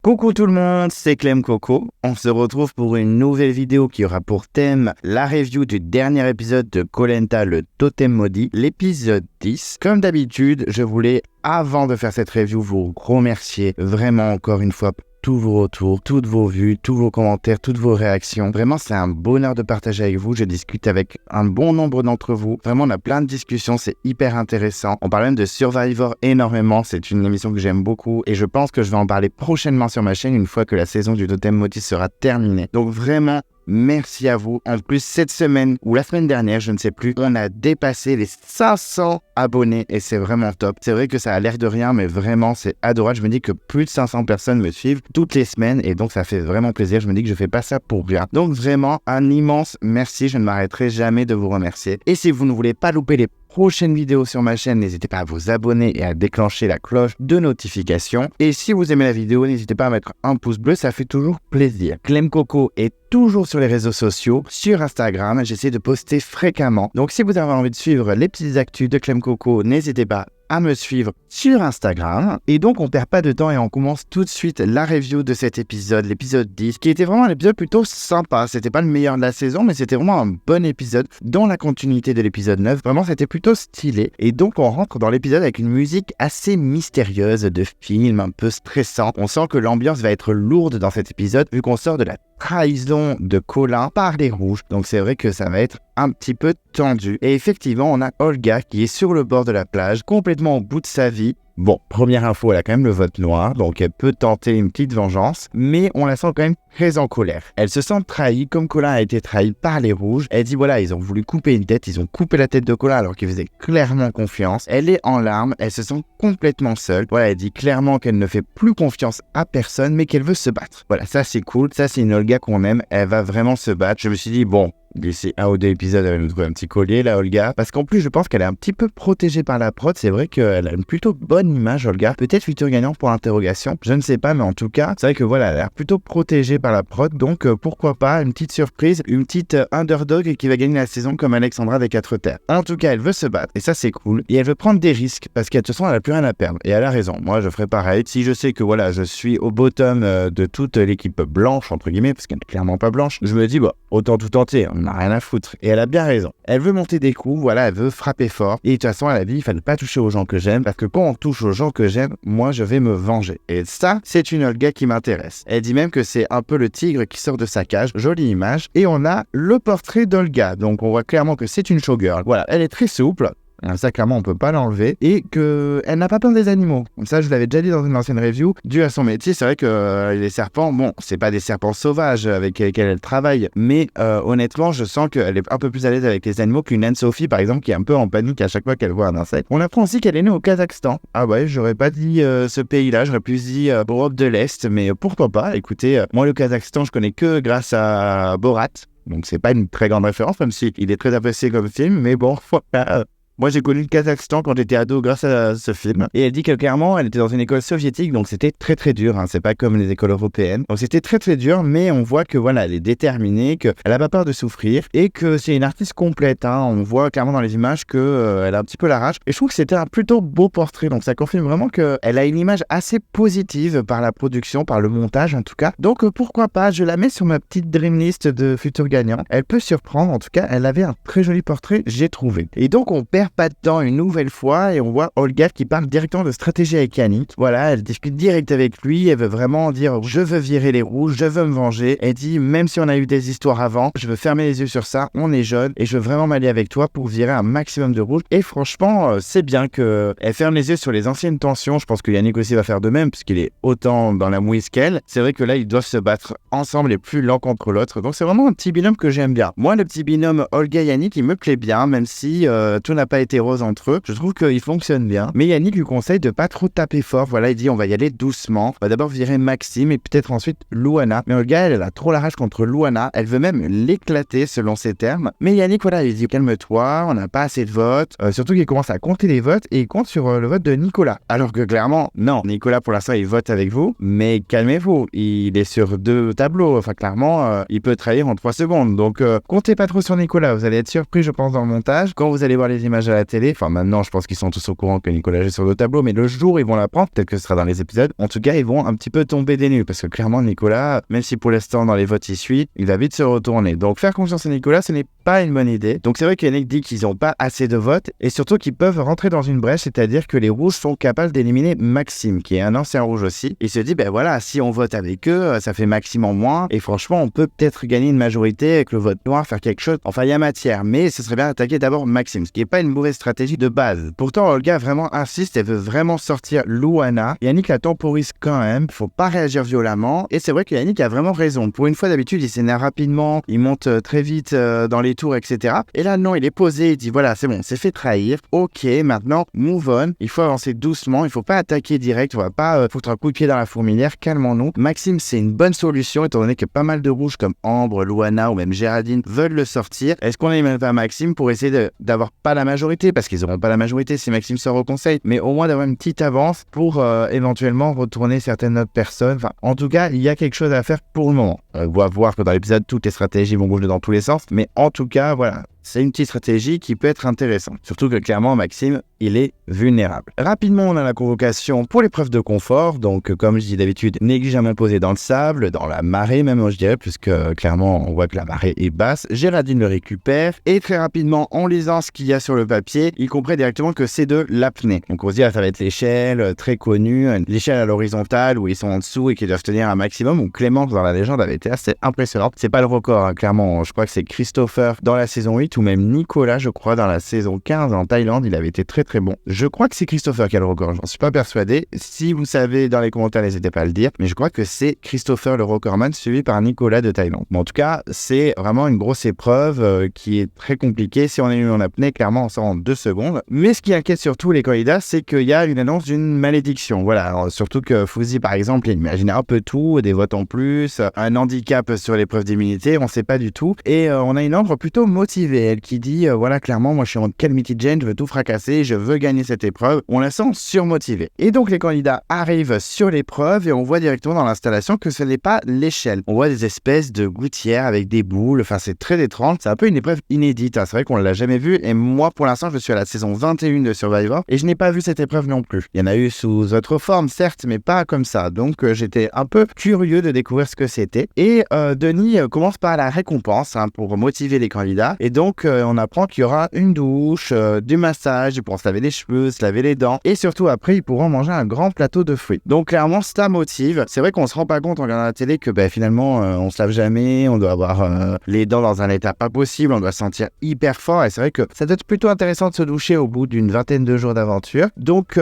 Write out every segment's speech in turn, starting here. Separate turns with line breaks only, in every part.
Coucou tout le monde, c'est Clem Coco. On se retrouve pour une nouvelle vidéo qui aura pour thème la review du dernier épisode de Koh Lanta, le totem maudit, l'épisode 10. Comme d'habitude, je voulais, avant de faire cette review, vous remercier vraiment encore une fois pour tous vos retours, toutes vos vues, tous vos commentaires, toutes vos réactions. Vraiment, c'est un bonheur de partager avec vous. Je discute avec un bon nombre d'entre vous. Vraiment, on a plein de discussions, c'est hyper intéressant. On parle même de Survivor énormément. C'est une émission que j'aime beaucoup et je pense que je vais en parler prochainement sur ma chaîne une fois que la saison du Totem Maudit sera terminée. Donc vraiment, merci à vous. En plus, cette semaine ou la semaine dernière, je ne sais plus, on a dépassé les 500 abonnés et c'est vraiment top. C'est vrai que ça a l'air de rien, mais vraiment, c'est adorable. Je me dis que plus de 500 personnes me suivent toutes les semaines et donc ça fait vraiment plaisir. Je me dis que je fais pas ça pour rien. Donc vraiment, un immense merci. Je ne m'arrêterai jamais de vous remercier. Et si vous ne voulez pas louper les prochaines vidéos sur ma chaîne, n'hésitez pas à vous abonner et à déclencher la cloche de notification. Et si vous aimez la vidéo, n'hésitez pas à mettre un pouce bleu, ça fait toujours plaisir. Clem Coco est toujours sur les réseaux sociaux, sur Instagram, j'essaie de poster fréquemment. Donc si vous avez envie de suivre les petites actus de Clem Coco, n'hésitez pas à me suivre sur Instagram. Et donc on perd pas de temps et on commence tout de suite la review de cet épisode, l'épisode 10, qui était vraiment un épisode plutôt sympa. C'était pas le meilleur de la saison, mais c'était vraiment un bon épisode dans la continuité de l'épisode 9. Vraiment, c'était plutôt stylé. Et donc on rentre dans l'épisode avec une musique assez mystérieuse de film, un peu stressant. On sent que l'ambiance va être lourde dans cet épisode, vu qu'on sort de la trahison de Colin par les rouges. Donc c'est vrai que ça va être un petit peu tendu. Et effectivement, on a Olga qui est sur le bord de la plage, complètement au bout de sa vie. Bon, première info, elle a quand même le vote noir, donc elle peut tenter une petite vengeance, mais on la sent quand même très en colère. Elle se sent trahie, comme Colin a été trahi par les rouges. Elle dit voilà, ils ont voulu couper une tête, ils ont coupé la tête de Colin alors qu'il faisait clairement confiance. Elle est en larmes, elle se sent complètement seule. Voilà, elle dit clairement qu'elle ne fait plus confiance à personne, mais qu'elle veut se battre. Voilà, ça c'est cool, ça c'est une Olga qu'on aime, elle va vraiment se battre. Je me suis dit bon, d'ici un ou deux épisodes, elle va nous trouver un petit collier, la Olga. Parce qu'en plus, je pense qu'elle est un petit peu protégée par la prod. C'est vrai qu'elle a une plutôt bonne image, Olga. Peut-être futur gagnant pour l'interrogation. Je ne sais pas, mais en tout cas, c'est vrai que voilà, elle a l'air plutôt protégée par la prod. Donc, pourquoi pas une petite surprise, une petite underdog qui va gagner la saison comme Alexandra des 4 terres. En tout cas, elle veut se battre. Et ça, c'est cool. Et elle veut prendre des risques parce qu'elle te sent, elle a plus rien à perdre. Et elle a raison. Moi, je ferais pareil. Si je sais que voilà, je suis au bottom de toute l'équipe blanche, entre guillemets, parce qu'elle n'est clairement pas blanche, je me dis, bah, autant tout tenter. On n'a rien à foutre. Et elle a bien raison. Elle veut monter des coups, voilà, elle veut frapper fort. Et de toute façon, elle a dit, il fallait pas toucher aux gens que j'aime, parce que quand on touche aux gens que j'aime, moi, je vais me venger. Et ça, c'est une Olga qui m'intéresse. Elle dit même que c'est un peu le tigre qui sort de sa cage. Jolie image. Et on a le portrait d'Olga. Donc, on voit clairement que c'est une showgirl. Voilà, elle est très souple. Ça, clairement, on peut pas l'enlever. Et qu'elle n'a pas peur des animaux. Ça, je l'avais déjà dit dans une ancienne review. Dû à son métier, c'est vrai que les serpents, bon, c'est pas des serpents sauvages avec lesquels elle travaille. Mais honnêtement, je sens qu'elle est un peu plus à l'aise avec les animaux qu'une Anne-Sophie, par exemple, qui est un peu en panique à chaque fois qu'elle voit un insecte. On apprend aussi qu'elle est née au Kazakhstan. Ah ouais, j'aurais pas dit ce pays-là. J'aurais plus dit Europe de l'Est. Mais pourquoi pas. Écoutez, moi, le Kazakhstan, je connais que grâce à Borat. Donc, c'est pas une très grande référence, même si il est très apprécié comme film. Mais bon, voilà. Moi, j'ai connu le Kazakhstan quand j'étais ado grâce à ce film. Et elle dit que clairement, elle était dans une école soviétique, donc c'était très très dur. Hein. C'est pas comme les écoles européennes. Donc c'était très très dur, mais on voit que voilà, elle est déterminée, qu'elle a pas peur de souffrir et que c'est une artiste complète. Hein. On voit clairement dans les images que elle a un petit peu la rage. Et je trouve que c'était un plutôt beau portrait. Donc ça confirme vraiment qu'elle a une image assez positive par la production, par le montage en tout cas. Donc pourquoi pas, je la mets sur ma petite dream list de futurs gagnants. Elle peut surprendre. En tout cas, elle avait un très joli portrait, j'ai trouvé. Et donc on perd pas de temps une nouvelle fois et on voit Olga qui parle directement de stratégie avec Yannick. Voilà, elle discute direct avec lui, elle veut vraiment dire je veux virer les rouges, je veux me venger. Elle dit même si on a eu des histoires avant, je veux fermer les yeux sur ça, on est jeunes et je veux vraiment m'allier avec toi pour virer un maximum de rouges. Et franchement, c'est bien qu'elle ferme les yeux sur les anciennes tensions. Je pense que Yannick aussi va faire de même puisqu'il est autant dans la mouise qu'elle. C'est vrai que là, ils doivent se battre ensemble et plus l'un contre l'autre. Donc c'est vraiment un petit binôme que j'aime bien. Moi, le petit binôme Olga-Yannick, il me plaît bien, même si tout n'a pas pas été rose entre eux. Je trouve qu'il fonctionne bien. Mais Yannick lui conseille de pas trop taper fort. Voilà, il dit on va y aller doucement. On va d'abord virer Maxime et peut-être ensuite Louana. Mais Olga, elle a trop la rage contre Louana. Elle veut même l'éclater selon ses termes. Mais Yannick, voilà, il dit calme-toi, on n'a pas assez de votes. Surtout qu'il commence à compter les votes et il compte sur le vote de Nicolas. Alors que clairement, non, Nicolas pour l'instant il vote avec vous. Mais calmez-vous, il est sur 2 tableaux. Enfin, clairement, il peut trahir en 3 secondes. Donc, comptez pas trop sur Nicolas. Vous allez être surpris, je pense, dans le montage. Quand vous allez voir les images à la télé, enfin, maintenant, je pense qu'ils sont tous au courant que Nicolas est sur 2 tableaux. Mais le jour où ils vont l'apprendre, peut-être que ce sera dans les épisodes. En tout cas, ils vont un petit peu tomber des nues. Parce que clairement, Nicolas, même si pour l'instant, dans les votes, il suit, il va vite se retourner. Donc, faire confiance à Nicolas, ce n'est pas une bonne idée. Donc, c'est vrai qu'Yannick dit qu'ils n'ont pas assez de votes. Et surtout qu'ils peuvent rentrer dans une brèche. C'est-à-dire que les rouges sont capables d'éliminer Maxime, qui est un ancien rouge aussi. Il se dit, ben voilà, si on vote avec eux, ça fait Maxime en moins. Et franchement, on peut peut-être gagner une majorité avec le vote noir, faire quelque chose. Enfin, il y a matière. Mais ce serait bien d'attaquer d'abord Maxime, ce qui n'est pas une mauvaise stratégie de base. Pourtant, Olga vraiment insiste, elle veut vraiment sortir Louana. Yannick la temporise quand même. Faut pas réagir violemment. Et c'est vrai que Yannick a vraiment raison. Pour une fois, d'habitude, il s'énerve rapidement. Il monte très vite dans les tours, etc. Et là, non, il est posé. Il dit, voilà, c'est bon, c'est fait trahir. Ok, maintenant, move on. Il faut avancer doucement. Il faut pas attaquer direct. On va pas foutre un coup de pied dans la fourmilière. Calmons-nous. Maxime, c'est une bonne solution, étant donné que pas mal de rouges comme Ambre, Louana ou même Géraldine veulent le sortir. Est-ce qu'on n'élimine pas Maxime pour essayer d'avoir pas la majorité? Parce qu'ils n'auront pas la majorité si Maxime sort au conseil. Mais au moins d'avoir une petite avance pour éventuellement retourner certaines autres personnes. Enfin, en tout cas, il y a quelque chose à faire pour le moment. On va voir que dans l'épisode, toutes les stratégies vont bouger dans tous les sens. Mais en tout cas, voilà. C'est une petite stratégie qui peut être intéressante. Surtout que clairement, Maxime, il est vulnérable. Rapidement, on a la convocation pour l'épreuve de confort. Donc, comme je dis d'habitude, négligemment posé dans le sable, dans la marée même, je dirais, puisque clairement, on voit que la marée est basse. Géraldine le récupère. Et très rapidement, en lisant ce qu'il y a sur le papier, il comprend directement que c'est de l'apnée. Donc, on se dit, ça va être l'échelle très connue, l'échelle à l'horizontale où ils sont en dessous et qui doivent tenir un maximum. Donc, Clémence, dans la légende, avait été assez impressionnante. C'est pas le record, hein, clairement. Je crois que c'est Christopher dans la saison 8 ou même Nicolas, je crois, dans la saison 15 en Thaïlande. Il avait été très très bon. Je crois que c'est Christopher qui a le record, j'en suis pas persuadé. Si vous savez dans les commentaires, n'hésitez pas à le dire. Mais je crois que c'est Christopher le recordman suivi par Nicolas de Thaïlande. Mais en tout cas, c'est vraiment une grosse épreuve qui est très compliquée. Si on est en apnée, clairement, on sort en 2 secondes. Mais ce qui inquiète surtout les candidats, c'est qu'il y a une annonce d'une malédiction. Voilà, alors, surtout que Fouzi, par exemple, il imaginait un peu tout, des votes en plus, un handicap sur l'épreuve d'immunité, on sait pas du tout. Et on a une Ambre plutôt motivée, elle qui dit, voilà, clairement, moi je suis en Calamity Jane, je veux tout fracasser, je veux gagner cette épreuve. On la sent surmotivée. Et donc les candidats arrivent sur l'épreuve et on voit directement dans l'installation que ce n'est pas l'échelle. On voit des espèces de gouttières avec des boules, enfin c'est très étrange. C'est un peu une épreuve inédite, hein. C'est vrai qu'on ne l'a jamais vue et moi pour l'instant je suis à la saison 21 de Survivor et je n'ai pas vu cette épreuve non plus. Il y en a eu sous autre forme certes, mais pas comme ça. Donc j'étais un peu curieux de découvrir ce que c'était. Et Denis commence par la récompense pour motiver les candidats. Et donc on apprend qu'il y aura une douche, du massage, ils pourront se laver les cheveux, se laver les dents et surtout après ils pourront manger un grand plateau de fruits. Donc clairement ça motive. C'est vrai qu'on se rend pas compte en regardant la télé que finalement on se lave jamais, on doit avoir les dents dans un état pas possible, on doit se sentir hyper fort et c'est vrai que ça doit être plutôt intéressant de se doucher au bout d'une vingtaine de jours d'aventure. Donc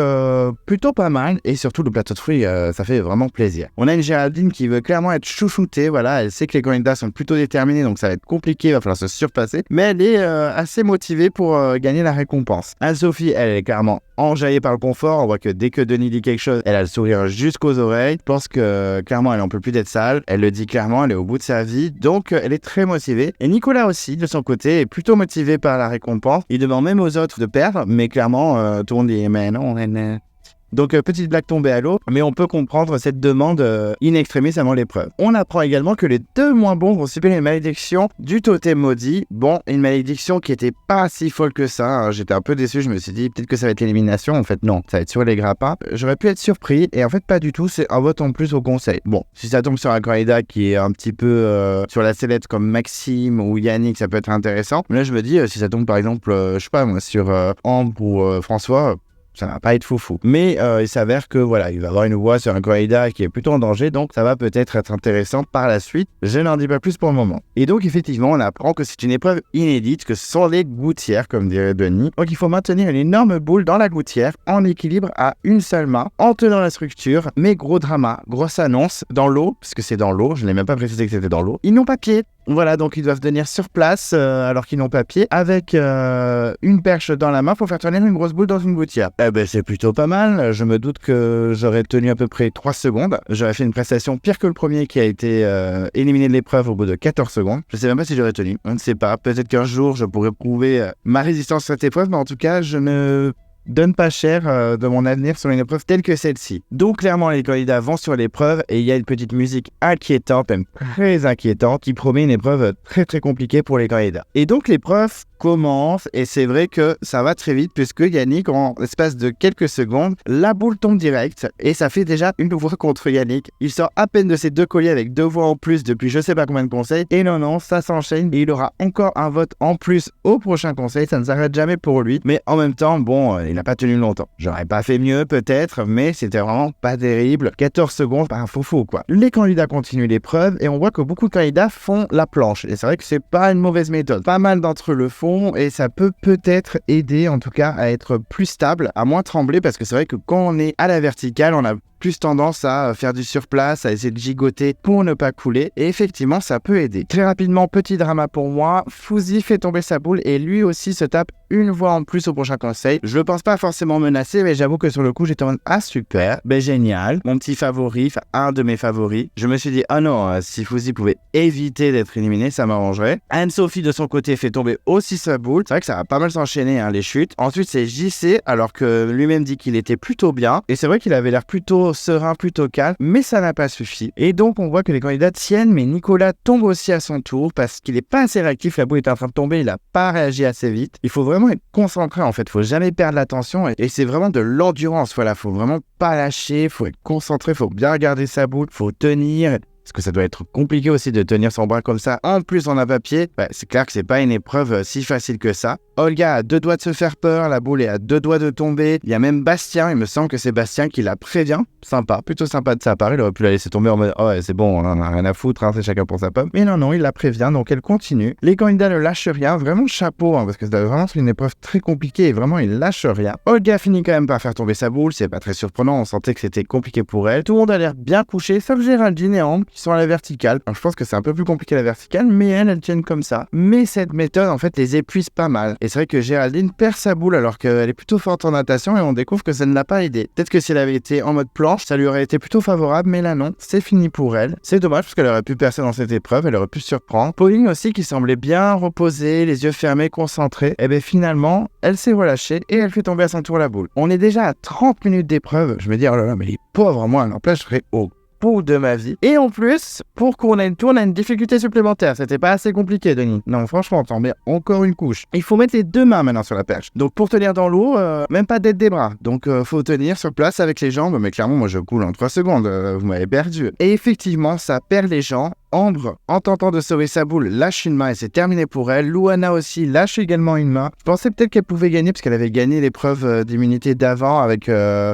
plutôt pas mal et surtout le plateau de fruits ça fait vraiment plaisir. On a une Géraldine qui veut clairement être chouchoutée, voilà, elle sait que les candidats sont plutôt déterminés donc ça va être compliqué, il va falloir se surpasser, mais elle est assez motivée pour gagner la récompense. Anne-Sophie, elle est clairement enjaillée par le confort, on voit que dès que Denis dit quelque chose, elle a le sourire jusqu'aux oreilles, je pense que clairement elle en peut plus d'être sale, elle le dit clairement, elle est au bout de sa vie, donc elle est très motivée. Et Nicolas aussi, de son côté, est plutôt motivé par la récompense, il demande même aux autres de perdre, mais clairement tout le monde dit mais non, donc petite blague tombée à l'eau, mais on peut comprendre cette demande in extremis avant l'épreuve. On apprend également que les 2 moins bons vont subir une malédiction du totem maudit. Bon, une malédiction qui était pas si folle que ça, hein. J'étais un peu déçu, je me suis dit peut-être que ça va être l'élimination, en fait non, ça va être sur les grappins. J'aurais pu être surpris, et en fait pas du tout, c'est un vote en plus au conseil. Bon, si ça tombe sur un candidat qui est un petit peu sur la sellette comme Maxime ou Yannick, ça peut être intéressant. Mais là je me dis, si ça tombe par exemple, je sais pas moi, sur Ambre ou François, ça va pas être foufou. Mais il s'avère que voilà, il va avoir une voix sur un candidat qui est plutôt en danger, donc ça va peut-être être intéressant par la suite. Je n'en dis pas plus pour le moment. Et donc effectivement, on apprend que c'est une épreuve inédite, que ce sont les gouttières, comme dirait Denis. Donc il faut maintenir une énorme boule dans la gouttière, en équilibre à une seule main, en tenant la structure. Mais gros drama, grosse annonce, dans l'eau, parce que c'est dans l'eau, je n'ai même pas précisé que c'était dans l'eau. Ils n'ont pas pied. Voilà, donc ils doivent tenir sur place alors qu'ils n'ont pas pied avec une perche dans la main pour faire tourner une grosse boule dans une gouttière. Eh ben c'est plutôt pas mal, je me doute que j'aurais tenu à peu près 3 secondes. J'aurais fait une prestation pire que le premier qui a été éliminé de l'épreuve au bout de 14 secondes. Je sais même pas si j'aurais tenu, on ne sait pas. Peut-être qu'un jour je pourrais prouver ma résistance à cette épreuve, mais en tout cas je ne donne pas cher de mon avenir sur une épreuve telle que celle-ci. Donc clairement les candidats vont sur l'épreuve et il y a une petite musique inquiétante, même très inquiétante, qui promet une épreuve très très compliquée pour les candidats. Et donc l'épreuve commence et c'est vrai que ça va très vite puisque Yannick, en l'espace de quelques secondes, la boule tombe direct et ça fait déjà une voix contre Yannick. Il sort à peine de ses 2 colliers avec 2 voix en plus depuis je sais pas combien de conseils et non, ça s'enchaîne et il aura encore un vote en plus au prochain conseil, ça ne s'arrête jamais pour lui, mais en même temps, bon, il n'a pas tenu longtemps. J'aurais pas fait mieux peut-être, mais c'était vraiment pas terrible. 14 secondes, pas un faux quoi. Les candidats continuent l'épreuve et on voit que beaucoup de candidats font la planche et c'est vrai que c'est pas une mauvaise méthode. Pas mal d'entre eux le font et ça peut peut-être aider en tout cas à être plus stable, à moins trembler parce que c'est vrai que quand on est à la verticale, on a plus tendance à faire du surplace, à essayer de gigoter pour ne pas couler. Et effectivement, ça peut aider. Très rapidement, petit drama pour moi. Fouzi fait tomber sa boule et lui aussi se tape une voix en plus au prochain conseil. Je ne pense pas forcément menacé, mais j'avoue que sur le coup, j'étais en mode ah super, ben génial. Mon petit favori, enfin un de mes favoris. Je me suis dit ah non, si Fouzi pouvait éviter d'être éliminé, ça m'arrangerait. Anne-Sophie de son côté fait tomber aussi sa boule. C'est vrai que ça va pas mal s'enchaîner les chutes. Ensuite, c'est JC, alors que lui-même dit qu'il était plutôt bien. Et c'est vrai qu'il avait l'air plutôt serein, plutôt calme, mais ça n'a pas suffi. Et donc on voit que les candidats tiennent, mais Nicolas tombe aussi à son tour parce qu'il n'est pas assez réactif, la boule est en train de tomber, il n'a pas réagi assez vite. Il faut vraiment être concentré en fait, il faut jamais perdre l'attention et c'est vraiment de l'endurance, voilà, faut vraiment pas lâcher, faut être concentré, faut bien regarder sa boule, faut tenir. Parce que ça doit être compliqué aussi de tenir son bras comme ça. En plus, on a papier. C'est clair que c'est pas une épreuve si facile que ça. Olga a 2 doigts de se faire peur. La boule est à 2 doigts de tomber. Il y a même Bastien. Il me semble que c'est Bastien qui la prévient. Sympa. Plutôt sympa de sa part. Il aurait pu la laisser tomber en mode oh, ouais, c'est bon, on en a rien à foutre. C'est chacun pour sa pomme. Mais non, il la prévient. Donc elle continue. Les candidats ne lâchent rien. Vraiment chapeau. Parce que c'est vraiment une épreuve très compliquée. Et vraiment, ils lâchent rien. Olga finit quand même par faire tomber sa boule. C'est pas très surprenant. On sentait que c'était compliqué pour elle. Tout le monde a l'air bien couché. Sauf Géraldine et Ambre qui sont à la verticale. Alors, je pense que c'est un peu plus compliqué la verticale, mais elles tiennent comme ça. Mais cette méthode, en fait, les épuise pas mal. Et c'est vrai que Géraldine perd sa boule alors qu'elle est plutôt forte en natation et on découvre que ça ne l'a pas aidé. Peut-être que si elle avait été en mode planche, ça lui aurait été plutôt favorable, mais là non, c'est fini pour elle. C'est dommage parce qu'elle aurait pu percer dans cette épreuve, elle aurait pu se surprendre. Pauline aussi qui semblait bien reposée, les yeux fermés, concentrée. Et bien finalement, elle s'est relâchée et elle fait tomber à son tour la boule. On est déjà à 30 minutes d'épreuve. Je me dis, oh là là, mais les pauvres, moi, à leur place, je serais au bout de ma vie. Et en plus, pour qu'on ait une tour, on a une difficulté supplémentaire. C'était pas assez compliqué, Denis. Non, franchement, t'en mets encore une couche. Il faut mettre les 2 mains maintenant sur la perche. Donc pour tenir dans l'eau, même pas d'aide des bras. Donc faut tenir sur place avec les jambes. Mais clairement, moi je coule en 3 secondes. Vous m'avez perdu. Et effectivement, ça perd les jambes. Ambre, en tentant de sauver sa boule, lâche une main et c'est terminé pour elle. Louana aussi lâche également une main. Je pensais peut-être qu'elle pouvait gagner parce qu'elle avait gagné l'épreuve d'immunité d'avant avec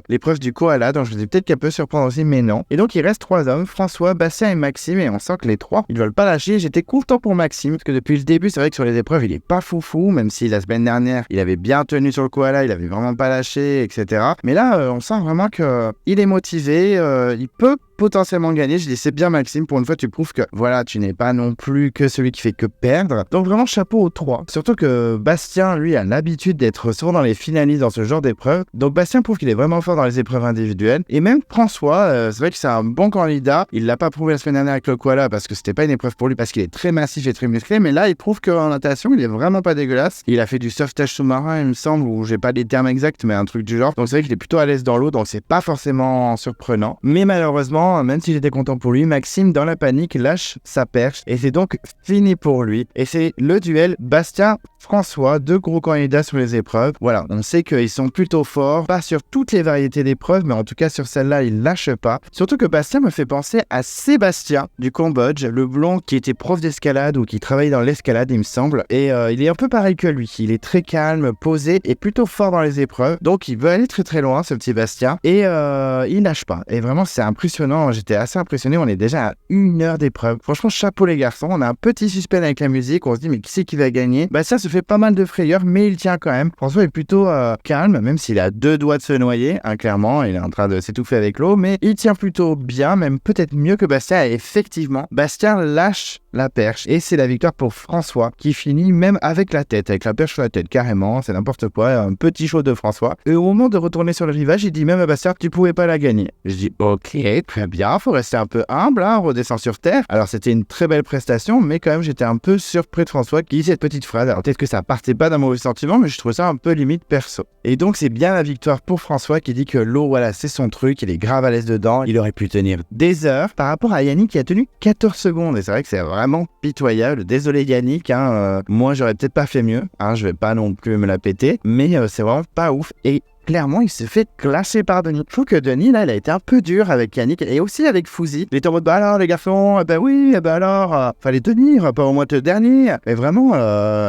l'épreuve du koala. Donc je me dis peut-être qu'elle peut surprendre aussi, mais non. Et donc il reste 3 hommes, François, Bastien et Maxime. Et on sent que les 3, ils veulent pas lâcher. J'étais content pour Maxime parce que depuis le début, c'est vrai que sur les épreuves, il est pas foufou. Même si la semaine dernière, il avait bien tenu sur le koala, il avait vraiment pas lâché, etc. Mais là, on sent vraiment qu'il est motivé. Il peut potentiellement gagner. Je dis c'est bien Maxime, pour une fois tu prouves que voilà, tu n'es pas non plus que celui qui fait que perdre. Donc vraiment chapeau aux 3. Surtout que Bastien, lui, a l'habitude d'être souvent dans les finalistes dans ce genre d'épreuve. Donc Bastien prouve qu'il est vraiment fort dans les épreuves individuelles. Et même François, c'est vrai que c'est un bon candidat. Il l'a pas prouvé la semaine dernière avec le koala parce que c'était pas une épreuve pour lui parce qu'il est très massif et très musclé. Mais là, il prouve qu'en natation, il est vraiment pas dégueulasse. Il a fait du sauvetage sous-marin, il me semble, ou j'ai pas les termes exacts, mais un truc du genre. Donc c'est vrai qu'il est plutôt à l'aise dans l'eau, donc c'est pas forcément surprenant. Mais malheureusement, même si j'étais content pour lui, Maxime, dans la panique, lâche sa perche et c'est donc fini pour lui. Et c'est le duel Bastien-François, 2 gros candidats sur les épreuves. Voilà, on sait qu'ils sont plutôt forts, pas sur toutes les variétés d'épreuves, mais en tout cas sur celle-là, ils lâchent pas. Surtout que Bastien me fait penser à Sébastien du Cambodge, le blond qui était prof d'escalade ou qui travaillait dans l'escalade, il me semble. Et il est un peu pareil que lui. Il est très calme, posé et plutôt fort dans les épreuves. Donc il veut aller très très loin, ce petit Bastien. Et il lâche pas. Et vraiment, c'est impressionnant. J'étais assez impressionné. On est déjà à 1 heure d'épreuve. Franchement, chapeau les garçons. On a un petit suspense avec la musique. On se dit, mais qui c'est qui va gagner? Bastien se fait pas mal de frayeurs, mais il tient quand même. François est plutôt calme, même s'il a 2 doigts de se noyer, clairement. Il est en train de s'étouffer avec l'eau, mais il tient plutôt bien, même peut-être mieux que Bastien. Et effectivement, Bastien lâche la perche. Et c'est la victoire pour François qui finit même avec la tête, avec la perche sur la tête, carrément. C'est n'importe quoi, un petit show de François. Et au moment de retourner sur le rivage, il dit même à Bastard, tu pouvais pas la gagner. Je dis, ok, très bien, faut rester un peu humble, hein, on redescend sur terre. Alors c'était une très belle prestation, mais quand même j'étais un peu surpris de François qui dit cette petite phrase. Alors peut-être que ça partait pas d'un mauvais sentiment, mais je trouve ça un peu limite perso. Et donc c'est bien la victoire pour François qui dit que l'eau, voilà, c'est son truc, il est grave à l'aise dedans, il aurait pu tenir des heures par rapport à Yannick qui a tenu 14 secondes. Et c'est vrai que c'est vraiment pitoyable. Désolé Yannick, hein, moi j'aurais peut-être pas fait mieux, hein, je vais pas non plus me la péter, mais c'est vraiment pas ouf. Et clairement, il s'est fait clasher par Denis. Je trouve que Denis, là, il a été un peu dur avec Yannick et aussi avec Fouzi. Il était en mode, bah alors, les garçons, bah oui, bah alors, fallait tenir, pas au moins te dernier. Mais vraiment,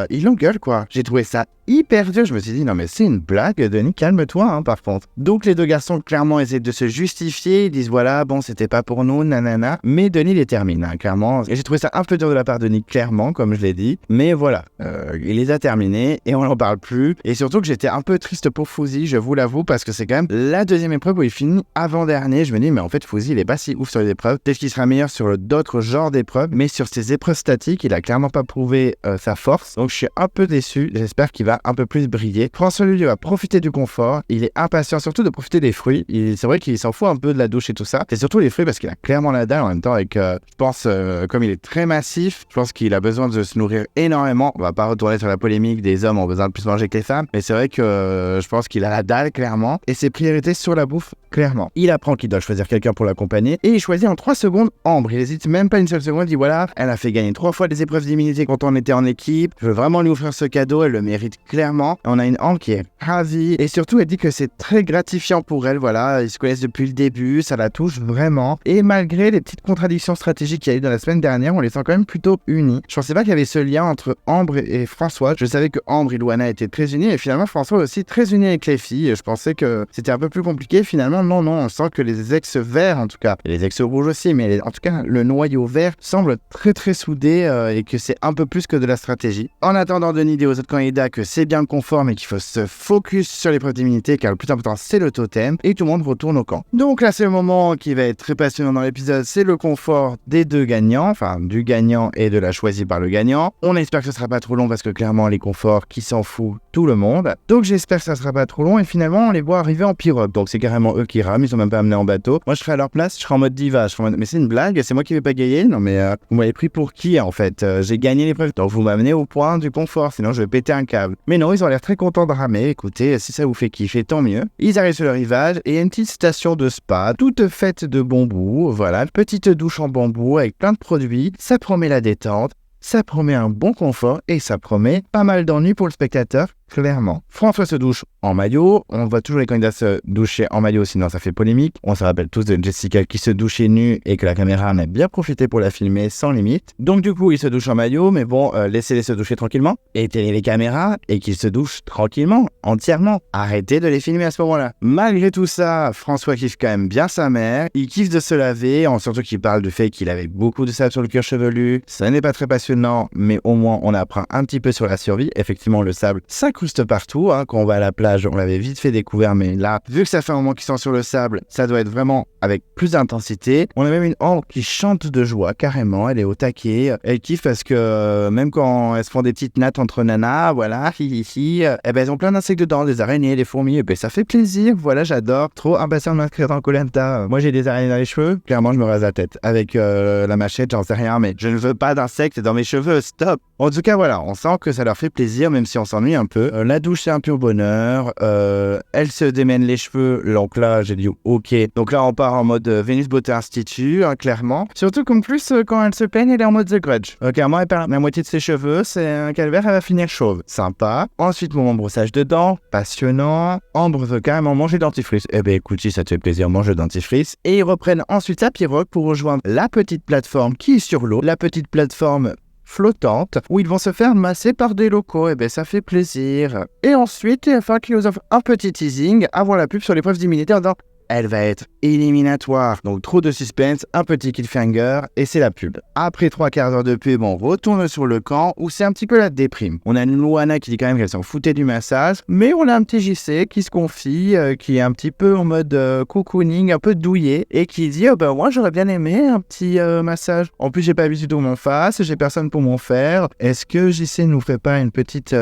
il l'engueule, quoi. J'ai trouvé ça hyper dur. Je me suis dit, non, mais c'est une blague, Denis, calme-toi, hein, par contre. Donc, les deux garçons, clairement, essaient de se justifier. Ils disent, voilà, bon, c'était pas pour nous, nanana. Mais Denis les termine, hein, clairement. Et j'ai trouvé ça un peu dur de la part de Denis, clairement, comme je l'ai dit. Mais voilà, il les a terminés et on n'en parle plus. Et surtout que j'étais un peu triste pour Fouzi, je vous l'avoue, parce que c'est quand même la deuxième épreuve où il finit avant-dernier. Je me dis, mais en fait, Fouzi, il est pas si ouf sur les épreuves. Peut-être qu'il sera meilleur sur d'autres genres d'épreuves, mais sur ces épreuves statiques, il a clairement pas prouvé sa force. Donc, je suis un peu déçu. J'espère qu'il va un peu plus briller. François lui va profiter du confort. Il est impatient surtout de profiter des fruits. C'est vrai qu'il s'en fout un peu de la douche et tout ça. C'est surtout les fruits parce qu'il a clairement la dalle en même temps. Avec, je pense, comme il est très massif, je pense qu'il a besoin de se nourrir énormément. On va pas retourner sur la polémique des hommes ont besoin de plus manger que les femmes, mais c'est vrai que je pense qu'il a la dalle clairement et ses priorités sur la bouffe clairement. Il apprend qu'il doit choisir quelqu'un pour l'accompagner et il choisit en 3 secondes Ambre. Il hésite même pas une seule seconde. Il dit voilà, elle a fait gagner 3 fois des épreuves d'immunité quand on était en équipe. Je veux vraiment lui offrir ce cadeau. Elle le mérite clairement. Et on a une Ambre qui est ravie et surtout elle dit que c'est très gratifiant pour elle. Voilà, ils se connaissent depuis le début, ça la touche vraiment. Et malgré les petites contradictions stratégiques qu'il y a eu dans la semaine dernière, on les sent quand même plutôt unis. Je pensais pas qu'il y avait ce lien entre Ambre et François. Je savais que Ambre et Louana étaient très unis et finalement François aussi très uni avec les filles. Je pensais que c'était un peu plus compliqué. Finalement, non, on sent que les ex-verts en tout cas, et les ex-rouges aussi, mais en tout cas, le noyau vert semble très très soudé et que c'est un peu plus que de la stratégie. En attendant, Denis dit aux autres candidats que c'est bien le confort, mais qu'il faut se focus sur l'épreuve d'immunité car le plus important c'est le totem et tout le monde retourne au camp. Donc là, c'est le moment qui va être très passionnant dans l'épisode, c'est le confort des deux gagnants, enfin du gagnant et de la choisie par le gagnant. On espère que ce sera pas trop long parce que clairement les conforts qui s'en fout tout le monde. Donc j'espère que ça sera pas trop long et finalement on les voit arriver en pirogue. Donc c'est carrément eux qui rament, ils sont même pas amenés en bateau. Moi je serais à leur place, je serais en mode diva, mais c'est une blague, c'est moi qui vais pas gagner. Non mais vous m'avez pris pour qui en fait? J'ai gagné l'épreuve, donc vous m'amenez au point du confort, sinon je vais péter un câble. Mais non, ils ont l'air très contents de ramer. Écoutez, si ça vous fait kiffer, tant mieux. Ils arrivent sur le rivage et il y a une petite station de spa, toute faite de bambou. Voilà, une petite douche en bambou avec plein de produits. Ça promet la détente, ça promet un bon confort et ça promet pas mal d'ennuis pour le spectateur. Clairement. François se douche en maillot. On voit toujours les candidats se doucher en maillot, sinon ça fait polémique. On se rappelle tous de Jessica qui se douchait nue et que la caméra en a bien profité pour la filmer sans limite. Donc du coup, il se douche en maillot, mais bon, laissez-les se doucher tranquillement. Éteignez les caméras et qu'ils se douchent tranquillement, entièrement. Arrêtez de les filmer à ce moment-là. Malgré tout ça, François kiffe quand même bien sa mère. Il kiffe de se laver, surtout qu'il parle du fait qu'il avait beaucoup de sable sur le cuir chevelu. Ça n'est pas très passionnant, mais au moins on apprend un petit peu sur la survie. Effectivement, le sable, ça incruste partout, hein. Quand on va à la plage, on l'avait vite fait découvert, mais là, vu que ça fait un moment qu'ils sont sur le sable, ça doit être vraiment avec plus d'intensité. On a même une Ambre qui chante de joie, carrément, elle est au taquet, elle kiffe parce que même quand elles se font des petites nattes entre nanas, voilà, elles ont plein d'insectes dedans, des araignées, des fourmis, et ben ça fait plaisir, voilà, j'adore, trop impatient de m'inscrire dans Koh Lanta. Moi j'ai des araignées dans les cheveux, clairement je me rase la tête, avec la machette, j'en sais rien, mais je ne veux pas d'insectes dans mes cheveux, stop. En tout cas voilà, on sent que ça leur fait plaisir, même si on s'ennuie un peu. La douche c'est un pur bonheur, elle se démène les cheveux, donc là j'ai dit ok, donc là on part en mode Vénus Beauté Institut, hein, clairement, surtout qu'en plus quand elle se peigne elle est en mode The Grudge, clairement elle perd la moitié de ses cheveux, c'est un calvaire, elle va finir chauve, sympa. Ensuite moment brossage de dents, passionnant. Ambre veut carrément manger dentifrice, eh ben écoute si ça te fait plaisir, mange le dentifrice, et ils reprennent ensuite sa pirogue pour rejoindre la petite plateforme qui est sur l'eau, la petite plateforme flottante où ils vont se faire masser par des locaux, et ben ça fait plaisir. Et ensuite il va falloir qu'ils nous offrent un petit teasing avant la pub sur l'épreuve d'immunité en disant elle va être éliminatoire. Donc trop de suspense, un petit cliffhanger et c'est la pub. Après 3/4 d'heure de pub, on retourne sur le camp où c'est un petit peu la déprime. On a une Loana qui dit quand même qu'elle s'en foutait du massage, mais on a un petit JC qui se confie, qui est un petit peu en mode cocooning, un peu douillet et qui dit moi j'aurais bien aimé un petit massage. En plus j'ai pas vu du tout mon face, j'ai personne pour m'en faire. Est-ce que JC nous fait pas une petite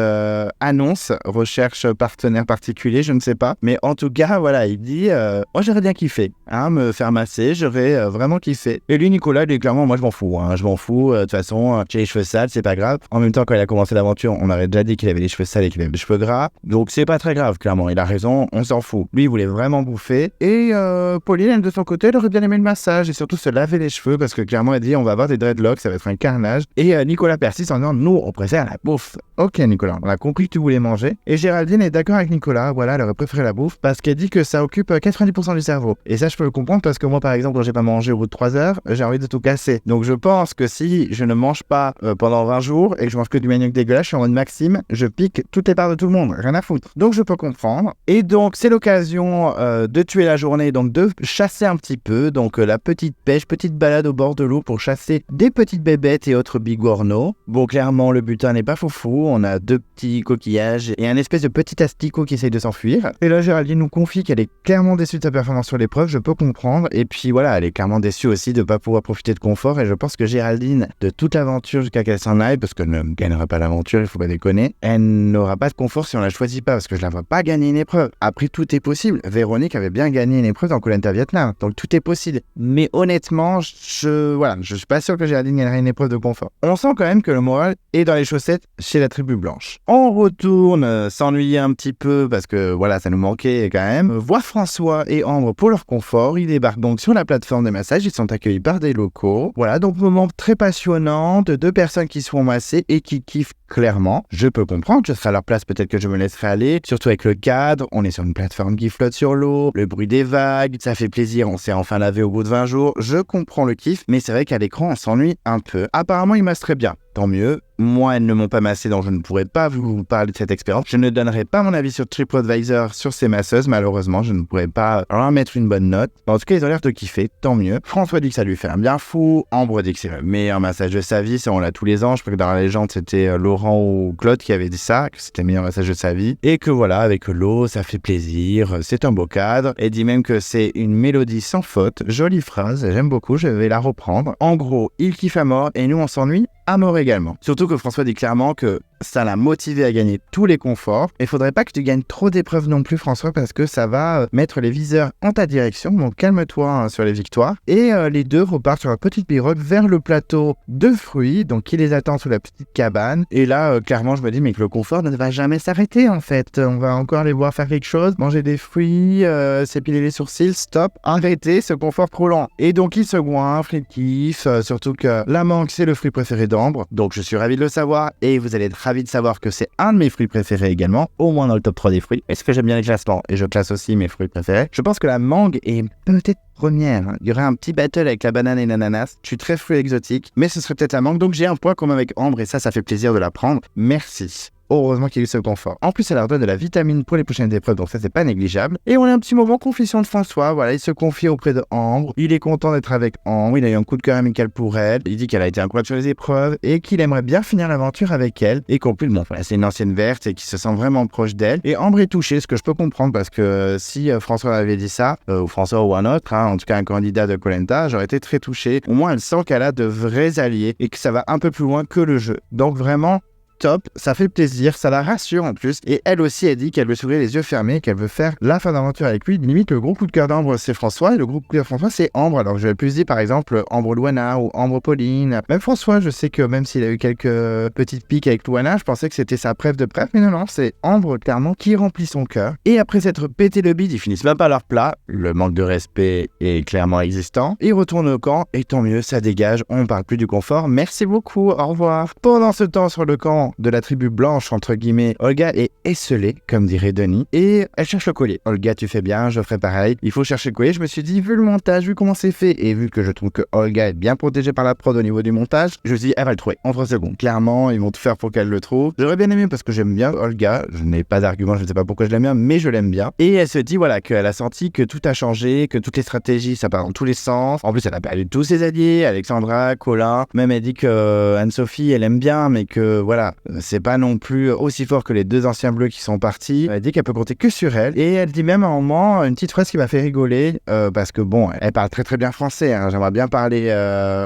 annonce, recherche partenaire particulier, je ne sais pas. Mais en tout cas, voilà, il dit moi j'aurais bien kiffé, me faire masser, j'aurais vraiment kiffé. Et lui, Nicolas, il dit clairement, moi je m'en fous, je m'en fous, de toute façon, j'ai les cheveux sales, c'est pas grave. En même temps, quand il a commencé l'aventure, on aurait déjà dit qu'il avait les cheveux sales et qu'il avait les cheveux gras, donc c'est pas très grave, clairement, il a raison, on s'en fout. Lui, il voulait vraiment bouffer, et Pauline, elle, de son côté, elle aurait bien aimé le massage, et surtout se laver les cheveux, parce que clairement, elle dit, on va avoir des dreadlocks, ça va être un carnage. Et Nicolas persiste en disant, nous, on préfère la bouffe. Ok, Nicolas, on a compris que tu voulais manger. Et Géraldine est d'accord avec Nicolas, voilà, elle aurait préféré la bouffe, parce qu'elle dit que ça occupe 90% du cerveau. Et ça, je peux le comprendre, parce que moi, par exemple, quand j'ai pas mangé au bout de 3 heures, j'ai envie de tout casser. Donc je pense que si je ne mange pas pendant 20 jours, et que je mange que du manioc dégueulasse, je suis en mode Maxime, je pique toutes les parts de tout le monde, rien à foutre. Donc je peux comprendre. Et donc, c'est l'occasion de tuer la journée, donc de chasser un petit peu, donc la petite pêche, petite balade au bord de l'eau pour chasser des petites bébêtes et autres bigorneaux. Bon, clairement, le butin n'est pas foufou, on a 2 petits coquillages et un espèce de petit asticot qui essaye de s'enfuir. Et là, Géraldine nous confie qu'elle est clairement déçue de sa performance sur l'épreuve, je peux comprendre. Et puis voilà, elle est clairement déçue aussi de ne pas pouvoir profiter de confort. Et je pense que Géraldine, de toute l'aventure jusqu'à qu'elle s'en aille, parce qu'elle ne gagnera pas l'aventure, il faut pas déconner, elle n'aura pas de confort si on la choisit pas, parce que je la vois pas gagner une épreuve. Après, tout est possible. Véronique avait bien gagné une épreuve dans Koh Lanta Vietnam, donc tout est possible. Mais honnêtement, je suis pas sûr que Géraldine gagnerait une épreuve de confort. On sent quand même que le moral est dans les chaussettes chez la tribu blanche. On retourne s'ennuyer un petit peu parce que voilà, ça nous manquait quand même. Voir François et Ambre pour leur confort. Ils débarquent donc sur la plateforme de massage. Ils sont accueillis par des locaux. Voilà, donc moment très passionnant de 2 personnes qui se font masser et qui kiffent clairement. Je peux comprendre, je serai à leur place, peut-être que je me laisserai aller. Surtout avec le cadre, on est sur une plateforme qui flotte sur l'eau, le bruit des vagues, ça fait plaisir, on s'est enfin lavé au bout de 20 jours. Je comprends le kiff, mais c'est vrai qu'à l'écran, on s'ennuie un peu. Apparemment, ils massent très bien. Tant mieux. Moi, elles ne m'ont pas massé, donc je ne pourrais pas vous parler de cette expérience. Je ne donnerai pas mon avis sur TripAdvisor sur ces masseuses, malheureusement. Je ne pourrais pas leur mettre une bonne note. En tout cas, ils ont l'air de kiffer, tant mieux. François dit que ça lui fait un bien fou. Ambre dit que c'est le meilleur massage de sa vie. Ça, on l'a tous les ans. Je crois que dans la légende, c'était Laurent ou Claude qui avait dit ça, que c'était le meilleur massage de sa vie. Et que voilà, avec l'eau, ça fait plaisir. C'est un beau cadre. Elle dit même que c'est une mélodie sans faute. Jolie phrase, j'aime beaucoup, je vais la reprendre. En gros, il kiffe à mort et nous, on s'ennuie à mort également. Surtout que François dit clairement que ça l'a motivé à gagner tous les conforts. Et faudrait pas que tu gagnes trop d'épreuves non plus, François, parce que ça va mettre les viseurs en ta direction. Donc calme-toi sur les victoires. Et les deux repartent sur la petite pirogue vers le plateau de fruits, donc qui les attend sous la petite cabane. Et là, clairement, je me dis, mais que le confort ne va jamais s'arrêter en fait. On va encore les voir faire quelque chose, manger des fruits, s'épiler les sourcils, stop, arrêtez ce confort trop lent. Et donc ils se goinfrent, ils kiffent, surtout que la mangue, c'est le fruit préféré d'Ambre. Donc je suis ravi de le savoir et vous allez être ravi de savoir que c'est un de mes fruits préférés également, au moins dans le top 3 des fruits. Est-ce que j'aime bien les classements et je classe aussi mes fruits préférés. Je pense que la mangue est peut-être première. Il y aurait un petit battle avec la banane et l'ananas. Je suis très fruit exotique, mais ce serait peut-être la mangue. Donc j'ai un point commun avec Ambre et ça fait plaisir de la prendre. Merci. Heureusement qu'il y a eu ce confort. En plus, ça leur donne de la vitamine pour les prochaines épreuves, donc ça, c'est pas négligeable. Et on a un petit moment confession de François. Voilà, il se confie auprès de Ambre. Il est content d'être avec Ambre. Il a eu un coup de cœur amical pour elle. Il dit qu'elle a été incroyable sur les épreuves et qu'il aimerait bien finir l'aventure avec elle. Et qu'en plus, bon, voilà, c'est une ancienne verte et qu'il se sent vraiment proche d'elle. Et Ambre est touchée, ce que je peux comprendre parce que si François avait dit ça, ou François ou un autre, en tout cas un candidat de Koh Lanta, j'aurais été très touché. Au moins, elle sent qu'elle a de vrais alliés et que ça va un peu plus loin que le jeu. Donc vraiment, top, ça fait plaisir, ça la rassure en plus. Et elle aussi, elle dit qu'elle veut s'ouvrir les yeux fermés, qu'elle veut faire la fin d'aventure avec lui. Limite, le gros coup de cœur d'Ambre, c'est François, et le gros coup de cœur de François, c'est Ambre. Alors, je vais plus dire, par exemple, Ambre Loana ou Ambre Pauline. Même François, je sais que même s'il a eu quelques petites piques avec Loana, je pensais que c'était sa préf de préf, mais non, c'est Ambre, clairement, qui remplit son cœur. Et après s'être pété le bide, ils finissent même pas leur plat. Le manque de respect est clairement existant. Ils retournent au camp, et tant mieux, ça dégage, on ne parle plus du confort. Merci beaucoup, au revoir. Pendant ce temps, sur le camp, camp de la tribu blanche, entre guillemets, Olga est esselée, comme dirait Denis, et elle cherche le collier. Olga, tu fais bien, je ferai pareil. Il faut chercher le collier. Je me suis dit, vu le montage, vu comment c'est fait, et vu que je trouve que Olga est bien protégée par la prod au niveau du montage, je me suis dit, elle va le trouver en 3 secondes. Clairement, ils vont tout faire pour qu'elle le trouve. J'aurais bien aimé parce que j'aime bien Olga. Je n'ai pas d'argument, je ne sais pas pourquoi je l'aime bien, mais je l'aime bien. Et elle se dit, voilà, qu'elle a senti que tout a changé, que toutes les stratégies, ça part dans tous les sens. En plus, elle a perdu tous ses alliés, Alexandra, Colin. Même elle dit que Anne-Sophie, elle aime bien, mais que voilà, c'est pas non plus aussi fort que les 2 anciens bleus qui sont partis. Elle dit qu'elle peut compter que sur elle. Et elle dit même à un moment une petite phrase qui m'a fait rigoler, parce que bon, elle parle très très bien français. Hein. J'aimerais bien parler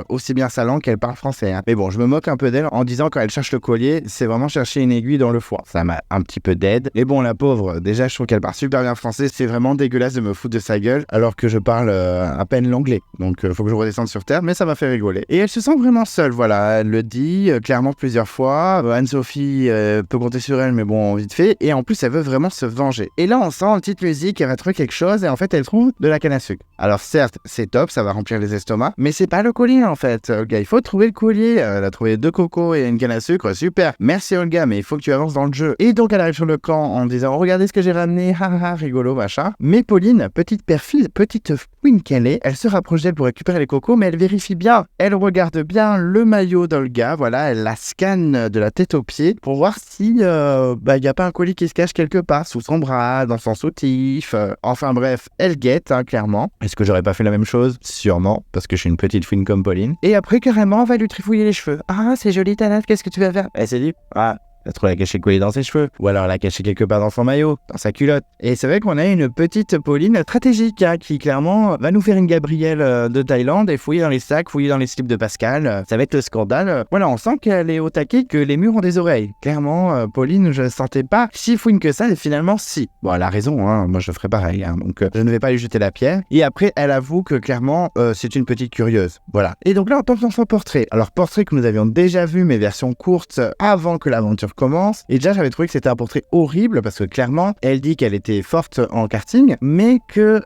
aussi bien sa langue qu'elle parle français. Hein. Mais bon, je me moque un peu d'elle en disant quand elle cherche le collier, c'est vraiment chercher une aiguille dans le foie. Ça m'a un petit peu d'aide. Et bon, la pauvre, déjà, je trouve qu'elle parle super bien français. C'est vraiment dégueulasse de me foutre de sa gueule alors que je parle à peine l'anglais. Donc, faut que je redescende sur terre, mais ça m'a fait rigoler. Et elle se sent vraiment seule, voilà. Elle le dit clairement plusieurs fois. Anne-Sophie peut compter sur elle, mais bon, vite fait. Et en plus, elle veut vraiment se venger. Et là, on sent une petite musique, elle va trouver quelque chose, et en fait, elle trouve de la canne à sucre. Alors, certes, c'est top, ça va remplir les estomacs, mais c'est pas le collier, en fait. Olga, il faut trouver le collier. Elle a trouvé 2 cocos et une canne à sucre, super. Merci, Olga, mais il faut que tu avances dans le jeu. Et donc, elle arrive sur le camp en disant, regardez ce que j'ai ramené, haha, rigolo, machin. Mais Pauline, petite perfide, petite fouine qu'elle est, elle se rapproche d'elle pour récupérer les cocos, mais elle vérifie bien. Elle regarde bien le maillot d'Olga, voilà, elle la scanne de la tête aux pieds pour voir si y a pas un colis qui se cache quelque part, sous son bras, dans son soutif. Enfin bref, elle guette, hein, clairement. Est-ce que j'aurais pas fait la même chose? Sûrement, parce que je suis une petite fouine comme Pauline. Et après, carrément, on va lui trifouiller les cheveux. Ah, c'est joli, Tanat, qu'est-ce que tu vas faire? Elle s'est dit, elle a trouvé la caché le collier dans ses cheveux. Ou alors elle l'a caché quelque part dans son maillot, dans sa culotte. Et c'est vrai qu'on a une petite Pauline stratégique, hein, qui clairement va nous faire une Gabrielle de Thaïlande et fouiller dans les sacs, fouiller dans les slips de Pascal. Ça va être le scandale. Voilà, on sent qu'elle est au taquet, que les murs ont des oreilles. Clairement, Pauline, je ne sentais pas si fouine que ça, et finalement si. Bon, elle a raison, hein, moi je ferais pareil. Hein, donc je ne vais pas lui jeter la pierre. Et après, elle avoue que clairement, c'est une petite curieuse. Voilà. Et donc là, on tombe dans son portrait. Alors, portrait que nous avions déjà vu, mais version courte, avant que l'aventure commence. Et déjà, j'avais trouvé que c'était un portrait horrible parce que clairement, elle dit qu'elle était forte en karting, mais que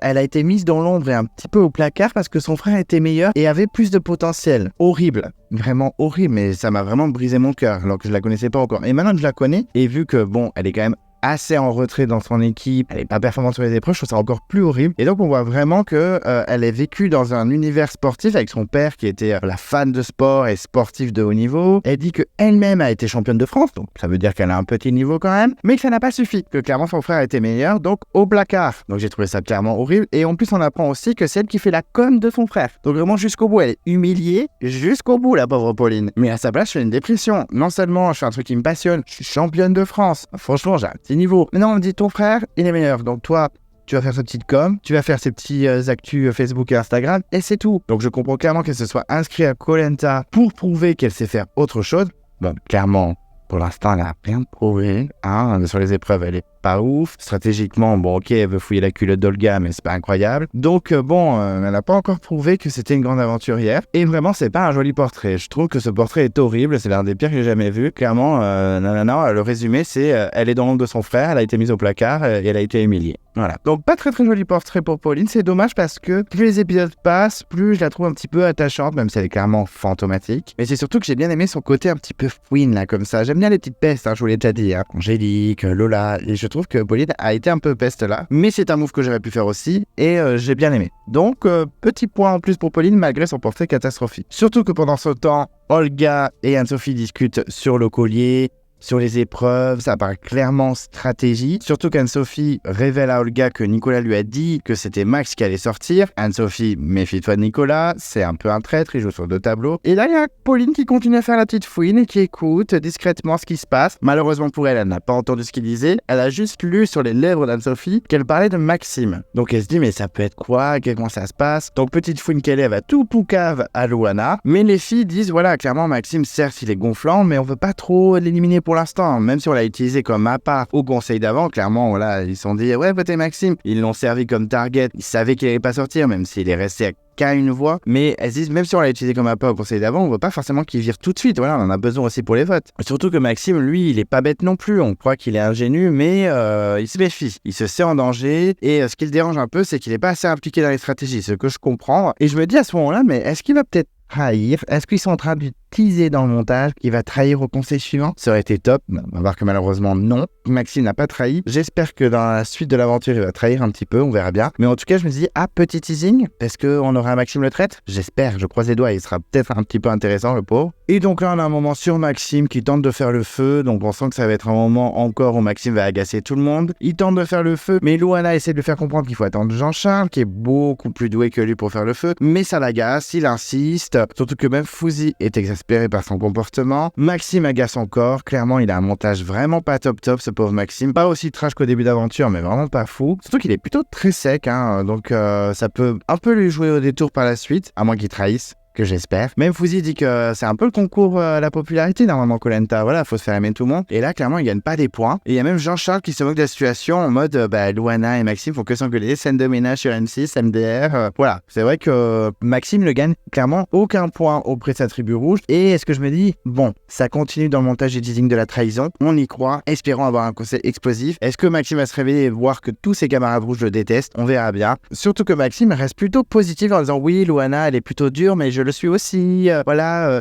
elle a été mise dans l'ombre et un petit peu au placard parce que son frère était meilleur et avait plus de potentiel. Horrible. Vraiment horrible, mais ça m'a vraiment brisé mon cœur alors que je la connaissais pas encore. Et maintenant que je la connais, et vu que bon, elle est quand même assez en retrait dans son équipe, elle est pas performante sur les épreuves, je trouve ça encore plus horrible. Et donc on voit vraiment que elle est vécue dans un univers sportif avec son père qui était la fan de sport et sportif de haut niveau. Elle dit que elle-même a été championne de France, donc ça veut dire qu'elle a un petit niveau quand même, mais que ça n'a pas suffi, que clairement son frère était meilleur, donc au placard. Donc j'ai trouvé ça clairement horrible. Et en plus on apprend aussi que c'est elle qui fait la com de son frère. Donc vraiment jusqu'au bout, elle est humiliée jusqu'au bout, la pauvre Pauline. Mais à sa place, je fais une dépression. Non seulement je fais un truc qui me passionne, je suis championne de France. Franchement, j'ai un petit niveau. Mais non, on me dit ton frère, il est meilleur. Donc toi, tu vas faire sa petite com, tu vas faire ses petits actus Facebook et Instagram, et c'est tout. Donc je comprends clairement qu'elle se soit inscrite à Koh Lanta pour prouver qu'elle sait faire autre chose. Bon, clairement, pour l'instant, elle n'a rien prouvé. Hein. Sur les épreuves, elle est pas ouf. Stratégiquement, bon, ok, elle veut fouiller la culotte d'Olga, mais c'est pas incroyable. Donc, elle n'a pas encore prouvé que c'était une grande aventurière. Et vraiment, c'est pas un joli portrait. Je trouve que ce portrait est horrible. C'est l'un des pires que j'ai jamais vu. Clairement, le résumé, c'est elle est dans l'ombre de son frère, elle a été mise au placard et elle a été humiliée. Voilà. Donc, pas très très joli portrait pour Pauline. C'est dommage parce que plus les épisodes passent, plus je la trouve un petit peu attachante, même si elle est clairement fantomatique. Mais c'est surtout que j'ai bien aimé son côté un petit peu fouine, là, comme ça. J'aime bien les petites pestes, hein, je vous l'ai déjà dit. Hein. Angélique, Lola, et je trouve que Pauline a été un peu peste là, mais c'est un move que j'aurais pu faire aussi, et j'ai bien aimé. Donc, petit point en plus pour Pauline, malgré son portrait catastrophique. Surtout que pendant ce temps, Olga et Anne-Sophie discutent sur le collier, sur les épreuves, ça paraît clairement stratégie. Surtout qu'Anne-Sophie révèle à Olga que Nicolas lui a dit que c'était Max qui allait sortir. Anne-Sophie, méfie-toi de Nicolas, c'est un peu un traître, il joue sur 2 tableaux. Et là, il y a Pauline qui continue à faire la petite fouine et qui écoute discrètement ce qui se passe. Malheureusement pour elle, elle n'a pas entendu ce qu'il disait. Elle a juste lu sur les lèvres d'Anne-Sophie qu'elle parlait de Maxime. Donc elle se dit, mais ça peut être quoi? Comment ça se passe? Donc petite fouine qu'elle est, elle va tout poucave à Loana. Mais les filles disent, voilà, clairement, Maxime, certes, il est gonflant, mais on veut pas trop l'éliminer pour l'instant, même si on l'a utilisé comme appât au conseil d'avant, clairement, voilà, ils se sont dit, ouais, votez Maxime. Ils l'ont servi comme target, ils savaient qu'il allait pas sortir, même s'il est resté qu'à une voix. Mais elles disent, même si on l'a utilisé comme appât au conseil d'avant, on veut pas forcément qu'il vire tout de suite. Voilà, on en a besoin aussi pour les votes. Surtout que Maxime, lui, il est pas bête non plus. On croit qu'il est ingénu, mais il se méfie. Il se sait en danger. Et ce qui le dérange un peu, c'est qu'il est pas assez impliqué dans les stratégies, ce que je comprends. Et je me dis à ce moment-là, mais est-ce qu'il va peut-être trahir? Est-ce qu'ils sont en train de teaser dans le montage qu'il va trahir au conseil suivant? Ça aurait été top. On va voir que malheureusement non. Maxime n'a pas trahi. J'espère que dans la suite de l'aventure, il va trahir un petit peu. On verra bien. Mais en tout cas, je me dis, petit teasing. Est-ce qu'on aura Maxime le traite? J'espère. Je croise les doigts. Il sera peut-être un petit peu intéressant, le pauvre. Et donc là, on a un moment sur Maxime qui tente de faire le feu. Donc on sent que ça va être un moment encore où Maxime va agacer tout le monde. Il tente de faire le feu. Mais Louana essaie de lui faire comprendre qu'il faut attendre Jean-Charles, qui est beaucoup plus doué que lui pour faire le feu. Mais ça l'agace. Il insiste. Surtout que même Fouzi est exaspéré par son comportement. Maxime agace encore. Clairement, il a un montage vraiment pas top, ce pauvre Maxime. Pas aussi trash qu'au début d'aventure, mais vraiment pas fou. Surtout qu'il est plutôt très sec, hein. Donc ça peut un peu lui jouer au détour par la suite, à moins qu'il trahisse. Que j'espère. Même Fouzi dit que c'est un peu le concours à la popularité normalement Koh Lanta. Voilà, faut se faire aimer tout le monde. Et là, clairement, il gagne pas des points. Et il y a même Jean-Charles qui se moque de la situation en mode Louana et Maxime font que s'engueuler. Scène de ménage sur M6, MDR. Voilà. C'est vrai que Maxime ne gagne clairement aucun point auprès de sa tribu rouge. Et est-ce que je me dis, bon, ça continue dans le montage et teasing de la trahison. On y croit. Espérons avoir un conseil explosif. Est-ce que Maxime va se réveiller et voir que tous ses camarades rouges le détestent? On verra bien. Surtout que Maxime reste plutôt positif en disant oui, Louana, elle est plutôt dure, mais je le suis aussi,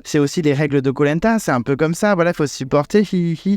c'est aussi les règles de Koh Lanta, c'est un peu comme ça, voilà, faut se supporter,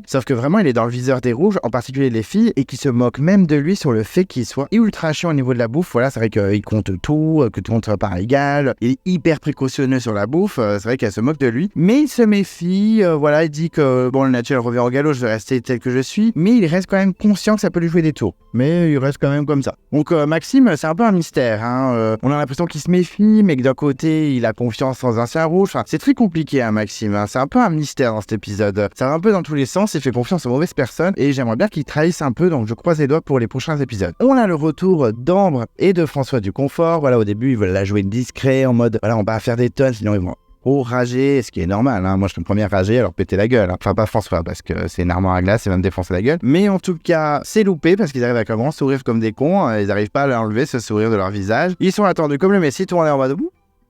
Sauf que vraiment, il est dans le viseur des rouges, en particulier les filles, et qui se moquent même de lui sur le fait qu'il soit ultra chiant au niveau de la bouffe. Voilà, c'est vrai qu'il compte tout, que tout le monde soit par égal, il est hyper précautionneux sur la bouffe, c'est vrai qu'elle se moque de lui, mais il se méfie, il dit que, bon, le naturel revient au galop, je vais rester tel que je suis, mais il reste quand même conscient que ça peut lui jouer des tours, mais il reste quand même comme ça. Donc Maxime, c'est un peu un mystère, hein. On a l'impression qu'il se méfie, mais que d'un côté, il a confiance sans ancien rouge. Enfin, c'est très compliqué, hein, Maxime. Hein. C'est un peu un mystère dans cet épisode. Ça va un peu dans tous les sens. Il fait confiance aux mauvaises personnes et j'aimerais bien qu'il trahisse un peu. Donc, je croise les doigts pour les prochains épisodes. On a le retour d'Ambre et de François du Confort. Voilà, au début, ils veulent la jouer discret en mode voilà, on va faire des tonnes, sinon ils vont rager, ce qui est normal, hein. Moi je suis le premier à rager, alors péter la gueule, hein. Enfin pas François, parce que c'est une armoire à glace et va me défoncer la gueule, mais en tout cas c'est loupé, parce qu'ils arrivent avec un grand sourire comme des cons, hein. Ils n'arrivent pas à enlever ce sourire de leur visage, ils sont attendus comme le Messie, tout le monde est en mode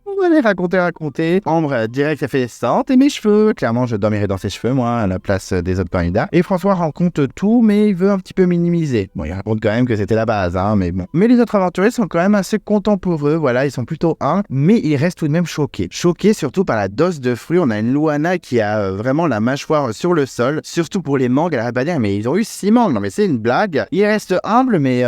on va aller raconter. Ambre, direct, elle fait ça, t'es mes cheveux. Clairement, je dormirai dans ses cheveux, moi, à la place des autres candidats. Et François raconte tout, mais il veut un petit peu minimiser. Bon, il raconte quand même que c'était la base, hein, mais bon. Mais les autres aventuriers sont quand même assez contents pour eux, voilà, ils sont plutôt mais ils restent tout de même choqués. Choqués surtout par la dose de fruits. On a une Louana qui a vraiment la mâchoire sur le sol, surtout pour les mangues. Elle arrête pas de dire, mais ils ont eu 6 mangues. Non, mais c'est une blague. Ils restent humbles, mais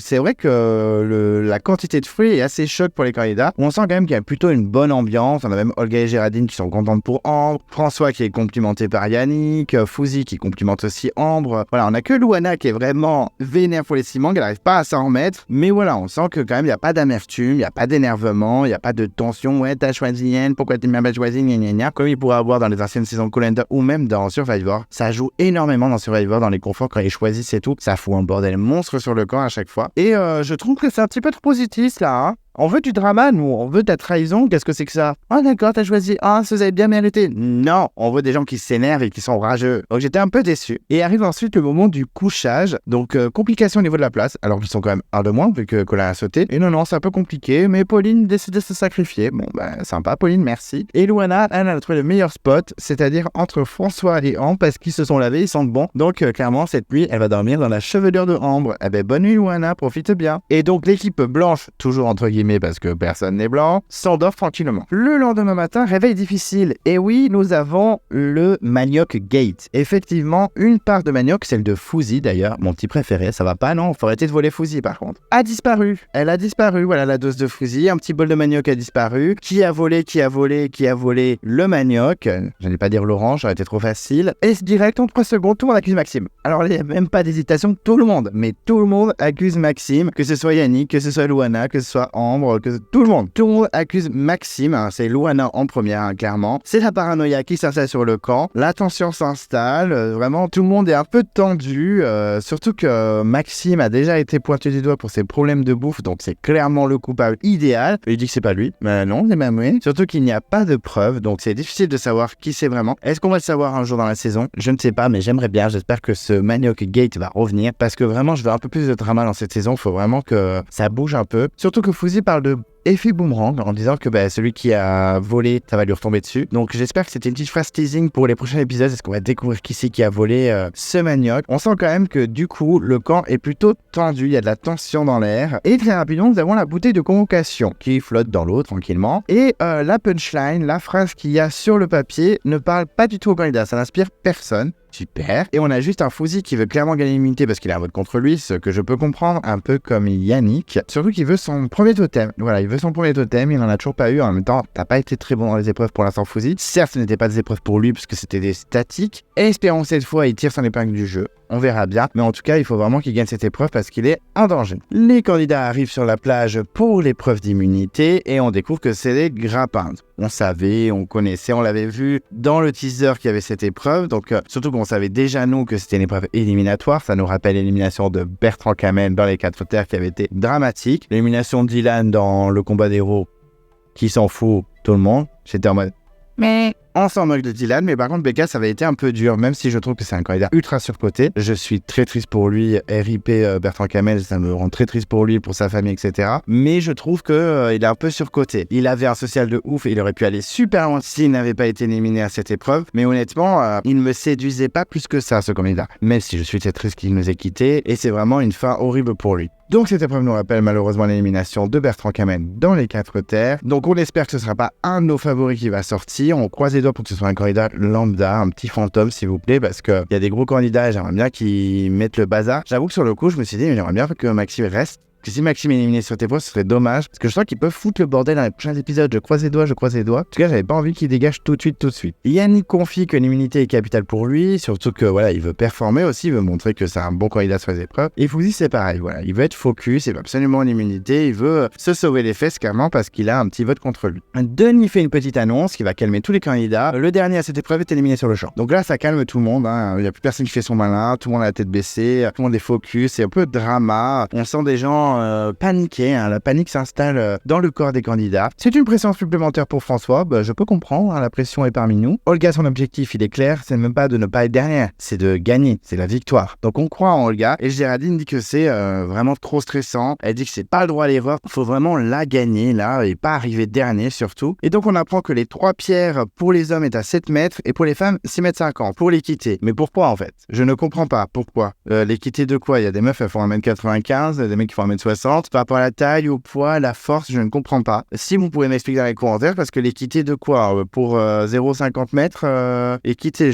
c'est vrai que la quantité de fruits est assez choc pour les candidats. On sent quand même qu'il y a plutôt une bonne ambiance. On a même Olga et Géraldine qui sont contentes pour Ambre, François qui est complimenté par Yannick, Fouzi qui complimente aussi Ambre. Voilà, on a que Louana qui est vraiment vénère pour les 6 mangues. Elle n'arrive pas à s'en remettre. Mais voilà, on sent que quand même il n'y a pas d'amertume, il n'y a pas d'énervement, il n'y a pas de tension. Ouais, t'as choisi Yann, pourquoi t'es bien pas choisi, gna. Comme il pourrait avoir dans les anciennes saisons de Koh Lanta ou même dans Survivor. Ça joue énormément dans Survivor, dans les conforts quand ils choisissent et tout. Ça fout un bordel monstre sur le camp à chaque fois. Et je trouve que c'est un petit peu trop positif là, hein. On veut du drama, nous, on veut de la trahison, qu'est-ce que c'est que ça? Ah d'accord, t'as choisi, ça vous avez bien mérité. Non, on veut des gens qui s'énervent et qui sont rageux. Donc j'étais un peu déçu. Et arrive ensuite le moment du couchage, donc complication au niveau de la place, alors qu'ils sont quand même un de moins vu que Colin a sauté. Et non, c'est un peu compliqué, mais Pauline décide de se sacrifier. Bon, sympa, Pauline, merci. Et Louana, elle a trouvé le meilleur spot, c'est-à-dire entre François et Ambre, parce qu'ils se sont lavés, ils sentent bon. Donc clairement, cette nuit, elle va dormir dans la chevelure de Ambre. Eh ben, bonne nuit Louana, profite bien. Et donc l'équipe blanche, toujours entre guillemets, parce que personne n'est blanc, s'endort tranquillement. Le lendemain matin, réveil difficile. Et oui, nous avons le Manioc Gate. Effectivement, une part de manioc, celle de Fouzi d'ailleurs, mon petit préféré, ça va pas, non? Faut arrêter de voler Fouzi par contre. A disparu. Elle a disparu, voilà la dose de Fouzi. Un petit bol de manioc a disparu. Qui a volé le manioc? Je n'allais pas dire l'orange, ça aurait été trop facile. Et direct, en 3 secondes, tout le monde accuse Maxime. Alors là, il n'y a même pas d'hésitation, tout le monde accuse Maxime, que ce soit Yannick, que ce soit Louana, que ce soit Ambre, que tout le monde accuse Maxime, hein, c'est Louana en première, hein, clairement. C'est la paranoïa qui s'installe sur le camp, la tension s'installe, vraiment tout le monde est un peu tendu, surtout que Maxime a déjà été pointé du doigt pour ses problèmes de bouffe, donc c'est clairement le coupable idéal. Il dit que c'est pas lui, mais non, c'est même oui. Surtout qu'il n'y a pas de preuves, donc c'est difficile de savoir qui c'est vraiment. Est-ce qu'on va le savoir un jour dans la saison? Je ne sais pas, mais j'aimerais bien, j'espère que ce Manioc Gate va revenir, parce que vraiment je veux un peu plus de drama dans cette saison, il faut vraiment que ça bouge un peu. Surtout que Fouzi parle de effet boomerang en disant que celui qui a volé, ça va lui retomber dessus. Donc j'espère que c'était une petite phase teasing pour les prochains épisodes, parce qu'on va découvrir qui c'est qui a volé ce manioc. On sent quand même que du coup, le camp est plutôt tendu, il y a de la tension dans l'air. Et très rapidement, nous avons la bouteille de convocation qui flotte dans l'eau tranquillement. Et la punchline, la phrase qu'il y a sur le papier ne parle pas du tout au candidat, ça n'inspire personne. Super. Et on a juste un Fouzi qui veut clairement gagner l'immunité parce qu'il a un vote contre lui, ce que je peux comprendre, un peu comme Yannick. Surtout qu'il veut son premier totem. Voilà, il veut son premier totem, il n'en a toujours pas eu. En même temps, t'as pas été très bon dans les épreuves pour l'instant, Fouzi. Certes, ce n'était pas des épreuves pour lui parce que c'était des statiques. Et espérons cette fois, il tire son épingle du jeu. On verra bien. Mais en tout cas, il faut vraiment qu'il gagne cette épreuve parce qu'il est en danger. Les candidats arrivent sur la plage pour l'épreuve d'immunité et on découvre que c'est des grappins. On savait, on connaissait, on l'avait vu dans le teaser qu'il y avait cette épreuve. Donc, surtout qu'on savait déjà, nous, que c'était une épreuve éliminatoire. Ça nous rappelle l'élimination de Bertrand Kamel dans les 4 terres qui avait été dramatique. L'élimination de Dylan dans le combat d'héros, qui s'en fout, tout le monde. J'étais en mode... Mais on s'en moque de Dylan, mais par contre Becca ça avait été un peu dur, même si je trouve que c'est un candidat ultra surcoté. Je suis très triste pour lui, RIP Bertrand Kamel, ça me rend très triste pour lui, pour sa famille, etc. Mais je trouve que il est un peu surcoté. Il avait un social de ouf et il aurait pu aller super loin s'il n'avait pas été éliminé à cette épreuve. Mais honnêtement, il ne me séduisait pas plus que ça, ce candidat. Même si je suis très triste qu'il nous ait quittés, et c'est vraiment une fin horrible pour lui. Donc cette épreuve nous rappelle malheureusement l'élimination de Bertrand Kamel dans les 4 terres. Donc on espère que ce ne sera pas un de nos favoris qui va sortir. On croise les doigts pour que ce soit un candidat lambda, un petit fantôme s'il vous plaît, parce qu'il y a des gros candidats et j'aimerais bien qu'ils mettent le bazar. J'avoue que sur le coup je me suis dit mais j'aimerais bien que Maxime reste. Que si Maxime est éliminé sur tes points, ce serait dommage. Parce que je sens qu'ils peuvent foutre le bordel dans les prochains épisodes. Je croise les doigts. En tout cas, j'avais pas envie qu'il dégage tout de suite. Yannick confie que l'immunité est capitale pour lui. Surtout que voilà, il veut performer aussi. Il veut montrer que c'est un bon candidat sur les épreuves. Et Fouzi, c'est pareil. Voilà, il veut être focus. Il veut absolument l'immunité. Il veut se sauver les fesses carrément parce qu'il a un petit vote contre lui. Denis fait une petite annonce qui va calmer tous les candidats. Le dernier à cette épreuve est éliminé sur le champ. Donc là, ça calme tout le monde. Il n'y a plus personne qui fait son malin. Tout le monde a la tête baissée. Tout le monde est focus. C'est un peu drama. On sent des gens paniqués. La panique s'installe dans le corps des candidats. C'est une pression supplémentaire pour François, je peux comprendre, la pression est parmi nous. Olga, son objectif, il est clair, c'est même pas de ne pas être dernière, c'est de gagner, c'est la victoire. Donc on croit en Olga, et Géraldine dit que c'est vraiment trop stressant, elle dit que c'est pas le droit à l'erreur, il faut vraiment la gagner là, et pas arriver dernier surtout. Et donc on apprend que les 3 pierres pour les hommes est à 7 mètres, et pour les femmes, 6 mètres 50, pour l'équité. Mais pourquoi en fait? Je ne comprends pas, pourquoi? L'équité de quoi? Il y a des meufs, elles font 1m95, des mecs qui font 1m60, par rapport à la taille, au poids, à la force, je ne comprends pas. Si vous pouvez m'expliquer dans les commentaires, parce que l'équité de quoi? Pour 0,50 mètres, équité,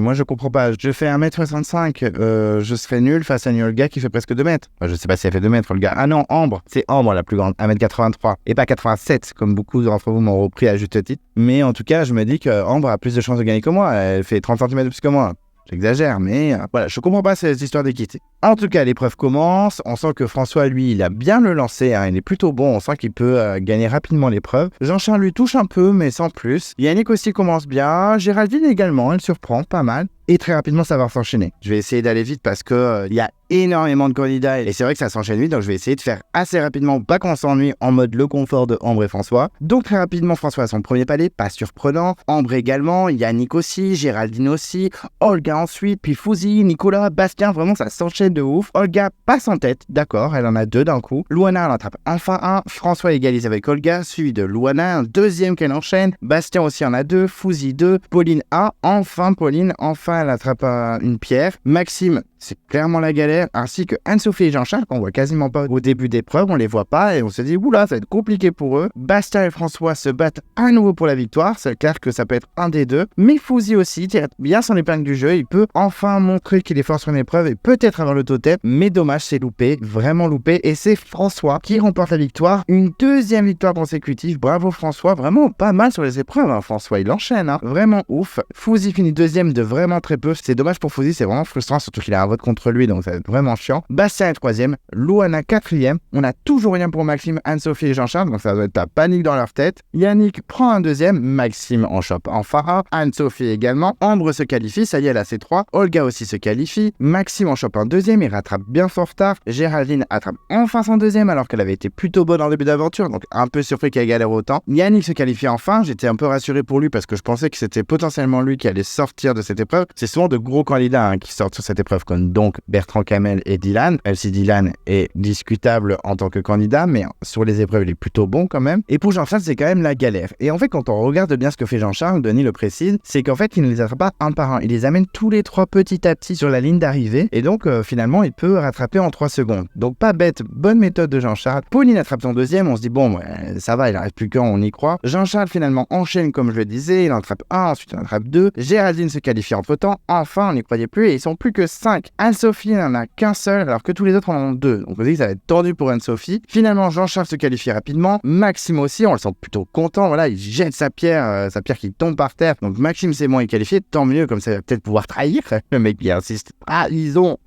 moi je comprends pas. Je fais 1m65, je serais nul face à une Olga qui fait presque 2 mètres. Je sais pas si elle fait 2 mètres, Olga. Ah non, Ambre, c'est Ambre la plus grande, 1m83, et pas 87, comme beaucoup d'entre vous m'ont repris à juste titre. Mais en tout cas, je me dis que Ambre a plus de chances de gagner que moi, elle fait 30 cm de plus que moi. J'exagère, mais voilà, je comprends pas cette histoire d'équité. En tout cas, l'épreuve commence. On sent que François, lui, il a bien le lancé. Il est plutôt bon. On sent qu'il peut gagner rapidement l'épreuve. Jean-Charles lui touche un peu, mais sans plus. Yannick aussi commence bien. Géraldine également, elle surprend pas mal. Et très rapidement, ça va s'enchaîner. Je vais essayer d'aller vite parce que il y a énormément de candidats et c'est vrai que ça s'enchaîne vite. Donc, je vais essayer de faire assez rapidement, pas qu'on s'ennuie, en mode le confort de Ambre et François. Donc, très rapidement, François a son premier palais, pas surprenant. Ambre également, Yannick aussi, Géraldine aussi, Olga ensuite, puis Fouzi, Nicolas, Bastien. Vraiment, ça s'enchaîne de ouf. Olga passe en tête, d'accord, elle en a 2 d'un coup. Louana en attrape enfin un. François égalise avec Olga, suivi de Louana, un deuxième qu'elle enchaîne. Bastien aussi en a 2, Fouzi 2, Pauline A. Enfin, Pauline, elle attrape une pierre. Maxime, c'est clairement la galère, ainsi que Anne-Sophie et Jean-Charles, qu'on voit quasiment pas au début d'épreuve, on les voit pas et on se dit, oula, ça va être compliqué pour eux. Bastien et François se battent à nouveau pour la victoire, c'est clair que ça peut être un des deux, mais Fouzi aussi tire bien son épingle du jeu, il peut enfin montrer qu'il est fort sur une épreuve et peut-être avoir le totem, mais dommage, c'est loupé, vraiment loupé, et c'est François qui remporte la victoire, une 2e victoire consécutive, bravo François, vraiment pas mal sur les épreuves, François, il enchaîne, vraiment ouf. Fouzi finit 2e de vraiment très peu, c'est dommage pour Fouzi, c'est vraiment frustrant, surtout qu'il a un vote contre lui, donc ça va être vraiment chiant. Bastien est 3e, Louana 4e, on a toujours rien pour Maxime, Anne-Sophie et Jean-Charles, donc ça doit être la panique dans leur tête. Yannick prend un 2e, Maxime en chope enfin un, Anne-Sophie également, Ambre se qualifie, ça y est, elle a ses 3, Olga aussi se qualifie, Maxime en chope un 2e, il rattrape bien son retard, Géraldine attrape enfin son 2e alors qu'elle avait été plutôt bonne en début d'aventure, donc un peu surpris qu'elle galère autant. Yannick se qualifie enfin, j'étais un peu rassuré pour lui parce que je pensais que c'était potentiellement lui qui allait sortir de cette épreuve. C'est souvent de gros candidats qui sortent sur cette épreuve, comme donc Bertrand Kamel Kamel et Dylan, même si Dylan est discutable en tant que candidat, mais sur les épreuves, il est plutôt bon quand même. Et pour Jean-Charles, c'est quand même la galère. Et en fait, quand on regarde bien ce que fait Jean-Charles, Denis le précise, c'est qu'en fait, il ne les attrape pas un par un. Il les amène tous les 3 petit à petit sur la ligne d'arrivée. Et donc, finalement, il peut rattraper en 3 secondes. Donc, pas bête, bonne méthode de Jean-Charles. Pauline attrape son deuxième, on se dit, bon, ouais, ça va, il n'arrive plus qu'un, on y croit. Jean-Charles, finalement, enchaîne, comme je le disais, il en attrape un, ensuite il en attrape 2. Géraldine se qualifie entre-temps. Enfin, on n'y croyait plus et ils sont plus que 5. Anne-Sophie n'en a qu'un seul, alors que tous les autres en ont 2. Donc, on se dit que ça va être tendu pour Anne-Sophie. Finalement, Jean-Charles se qualifie rapidement. Maxime aussi, on le sent plutôt content. Voilà, il jette sa pierre qui tombe par terre. Donc, Maxime, c'est bon, il est qualifié. Tant mieux, comme ça, il va peut-être pouvoir trahir. Le mec, il insiste. Trahison.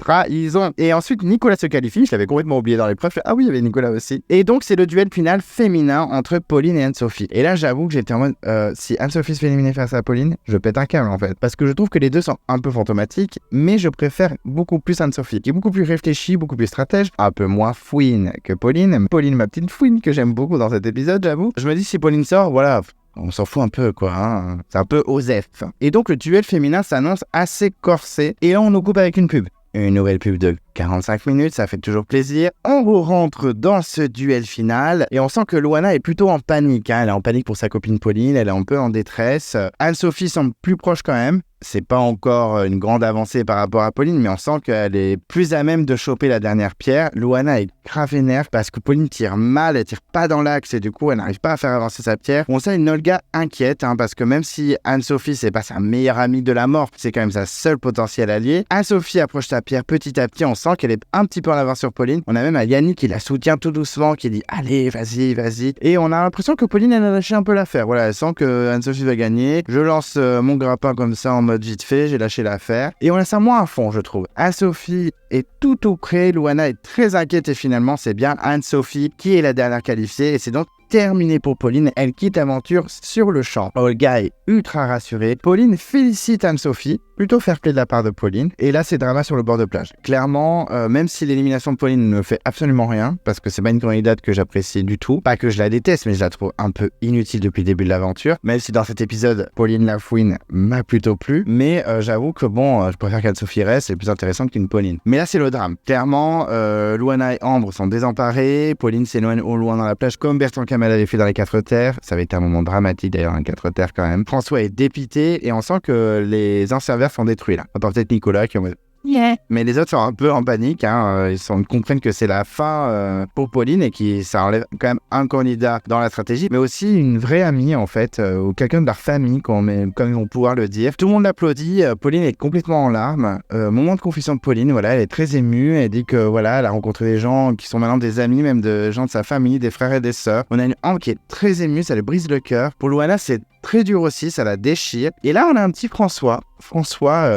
Et ensuite, Nicolas se qualifie. Je l'avais complètement oublié dans l'épreuve. Ah oui, il y avait Nicolas aussi. Et donc, c'est le duel final féminin entre Pauline et Anne-Sophie. Et là, j'avoue que j'étais en mode, si Anne-Sophie se fait éliminer face à Pauline, je pète un câble en fait. Parce que je trouve que les deux sont un peu fantomatiques, mais je préfère beaucoup plus Anne-Sophie, qui est beaucoup plus réfléchie, beaucoup plus stratège, un peu moins fouine que Pauline. Pauline, ma petite fouine que j'aime beaucoup dans cet épisode, j'avoue. Je me dis, si Pauline sort, voilà, on s'en fout un peu, quoi. Hein. C'est un peu osef. Et donc, le duel féminin s'annonce assez corsé. Et là, on nous coupe avec une pub. Une nouvelle pub de 45 minutes, ça fait toujours plaisir. On rentre dans ce duel final et on sent que Loana est plutôt en panique. Hein. Elle est en panique pour sa copine Pauline, elle est un peu en détresse. Anne-Sophie semble plus proche quand même. C'est pas encore une grande avancée par rapport à Pauline, mais on sent qu'elle est plus à même de choper la dernière pierre. Loana est grave vénère parce que Pauline tire mal, elle tire pas dans l'axe et du coup elle n'arrive pas à faire avancer sa pierre. On sent une Olga inquiète parce que même si Anne-Sophie c'est pas sa meilleure amie de la mort, c'est quand même sa seule potentielle alliée. Anne-Sophie approche sa pierre petit à petit, on sent qu'elle est un petit peu en avance sur Pauline. On a même Yannick qui la soutient tout doucement, qui dit allez vas-y. Et on a l'impression que Pauline elle a lâché un peu l'affaire. Voilà, elle sent que Anne-Sophie va gagner. Je lance mon grappin comme ça en mode vite fait, j'ai lâché l'affaire. Et on la sent moins à fond, je trouve. Anne-Sophie est tout au près, Loana est très inquiète et finalement c'est bien Anne-Sophie qui est la dernière qualifiée et c'est donc terminé pour Pauline, elle quitte l'aventure sur le champ. Olga est ultra rassurée. Pauline félicite Anne-Sophie, plutôt fair-play de la part de Pauline. Et là, c'est drama sur le bord de plage. Clairement, même si l'élimination de Pauline ne fait absolument rien, parce que c'est pas une candidate que j'apprécie du tout, pas que je la déteste, mais je la trouve un peu inutile depuis le début de l'aventure. Même si dans cet épisode, Pauline Lafouine m'a plutôt plu, mais j'avoue que bon, je préfère qu'Anne-Sophie reste, c'est plus intéressant qu'une Pauline. Mais là, c'est le drame. Clairement, Loana et Ambre sont désemparées. Pauline s'éloigne au loin dans la plage, comme Bertrand Kamel avait fait dans les 4 terres. Ça avait été un moment dramatique d'ailleurs, les 4 terres quand même. François est dépité et on sent que les anciens verts sont détruits là. À part peut-être Nicolas qui est en mode yeah. Mais les autres sont un peu en panique, ils comprennent que c'est la fin pour Pauline et que ça enlève quand même un candidat dans la stratégie, mais aussi une vraie amie en fait, ou quelqu'un de leur famille, comme ils vont pouvoir le dire. Tout le monde l'applaudit, Pauline est complètement en larmes. Moment de confession de Pauline, voilà, elle est très émue, elle dit que voilà, elle a rencontré des gens qui sont maintenant des amis, même de gens de sa famille, des frères et des sœurs. On a une Ambre qui est très émue, ça lui brise le cœur. Pour Loana, c'est très dur aussi, ça la déchire. Et là, on a un petit François. François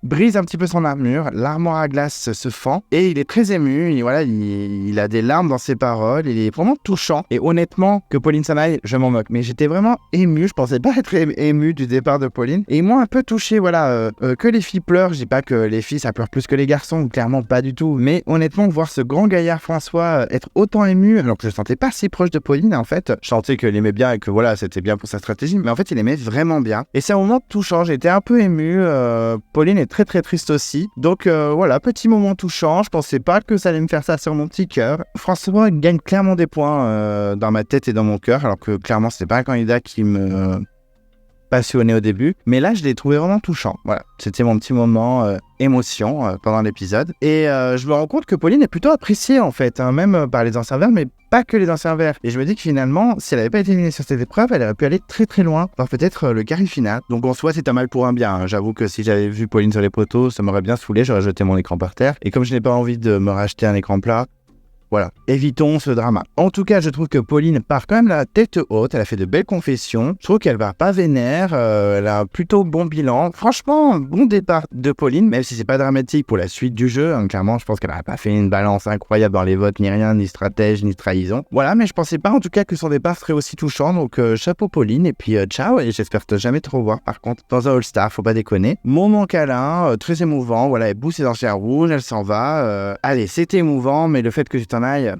brise un petit peu son armure, l'armoire à glace se fend et il est très ému. Et voilà, il a des larmes dans ses paroles, il est vraiment touchant. Et honnêtement, que Pauline s'en aille, je m'en moque. Mais j'étais vraiment ému, je pensais pas être ému du départ de Pauline. Et ils m'ont un peu touché, voilà, que les filles pleurent. Je dis pas que les filles ça pleure plus que les garçons, clairement pas du tout. Mais honnêtement, voir ce grand gaillard François être autant ému, alors que je ne sentais pas si proche de Pauline en fait. Je sentais qu'il aimait bien et que voilà, c'était bien pour sa stratégie. Mais en fait, il aimait vraiment bien. Et c'est un moment touchant, j'étais un peu ému. Pauline est très très triste aussi. Donc voilà, petit moment touchant. Je pensais pas que ça allait me faire ça sur mon petit cœur. François gagne clairement des points dans ma tête et dans mon cœur, alors que clairement c'était pas un candidat qui me passionnait au début. Mais là, je l'ai trouvé vraiment touchant. Voilà, c'était mon petit moment émotion pendant l'épisode. Et je me rends compte que Pauline est plutôt appréciée en fait, même par les anciens verts, mais pas que les anciens verts. Et je me dis que finalement, si elle n'avait pas été éliminée sur cette épreuve, elle aurait pu aller très très loin, voir peut-être le quart final. Donc en soi, c'est un mal pour un bien. J'avoue que si j'avais vu Pauline sur les poteaux, ça m'aurait bien saoulé, j'aurais jeté mon écran par terre. Et comme je n'ai pas envie de me racheter un écran plat, voilà, évitons ce drama. En tout cas, je trouve que Pauline part quand même la tête haute, elle a fait de belles confessions. Je trouve qu'elle va pas vénère, elle a un plutôt bon bilan. Franchement, bon départ de Pauline, même si c'est pas dramatique pour la suite du jeu. Clairement, je pense qu'elle n'a pas fait une balance incroyable dans les votes, ni rien, ni stratège, ni trahison. Voilà, mais je pensais pas en tout cas que son départ serait aussi touchant. Donc chapeau Pauline, et puis ciao, et j'espère te jamais te revoir par contre dans un All-Star, faut pas déconner. Moment câlin, très émouvant, voilà, elle boue ses enchères rouges, elle s'en va. Allez, c'était émouvant, mais le fait que tu t'en ailles...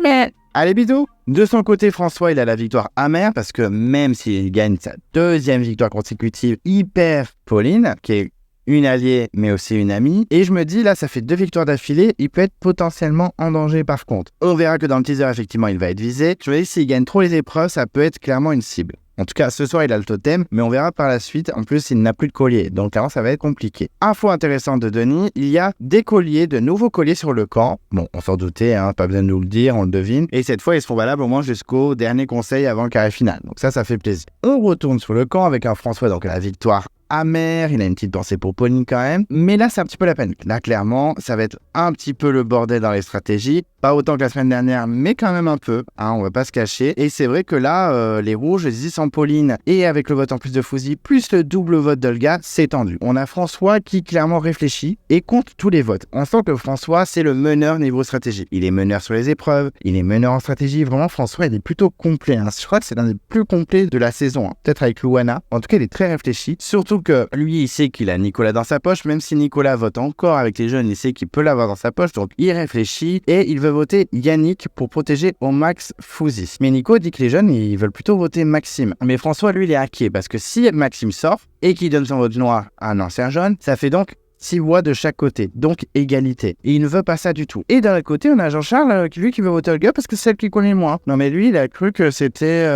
Mais allez, bisous. De son côté, François, il a la victoire amère parce que même s'il gagne sa 2e victoire consécutive, il perd Pauline, qui est une alliée, mais aussi une amie. Et je me dis, là, ça fait 2 victoires d'affilée, il peut être potentiellement en danger par contre. On verra que dans le teaser, effectivement, il va être visé. Je me dis, s'il gagne trop les épreuves, ça peut être clairement une cible. En tout cas, ce soir, il a le totem, mais on verra par la suite. En plus, il n'a plus de collier, donc clairement, ça va être compliqué. Info intéressante de Denis, il y a des colliers, de nouveaux colliers sur le camp. Bon, on s'en doutait, hein, pas besoin de nous le dire, on le devine. Et cette fois, ils seront valables au moins jusqu'au dernier conseil avant le carré final. Donc ça fait plaisir. On retourne sur le camp avec un François, donc la victoire amer, il a une petite pensée pour Pauline quand même, mais là c'est un petit peu la panique. Là clairement ça va être un petit peu le bordel dans les stratégies, pas autant que la semaine dernière, mais quand même un peu, hein, on va pas se cacher. Et c'est vrai que là les rouges, ils y sont Pauline, et avec le vote en plus de Fouzi, plus le double vote d'Olga, c'est tendu. On a François qui clairement réfléchit et compte tous les votes. On sent que François c'est le meneur niveau stratégie. Il est meneur sur les épreuves, il est meneur en stratégie, vraiment François il est plutôt complet, hein. Je crois que c'est l'un des plus complets de la saison, hein. Peut-être avec Louana, en tout cas il est très réfléchi, surtout que lui, il sait qu'il a Nicolas dans sa poche, même si Nicolas vote encore avec les jeunes, il sait qu'il peut l'avoir dans sa poche, donc il réfléchit et il veut voter Yannick pour protéger au max Fouzi. Mais Nico dit que les jeunes, ils veulent plutôt voter Maxime. Mais François, lui, il est inquiet parce que si Maxime sort et qu'il donne son vote noir à un ancien jeune, ça fait donc 6 voix de chaque côté, donc égalité. Et il ne veut pas ça du tout. Et d'un autre côté, on a Jean-Charles, lui qui veut voter Olga parce que c'est celle qu'il connaît le moins. Non mais lui, il a cru que c'était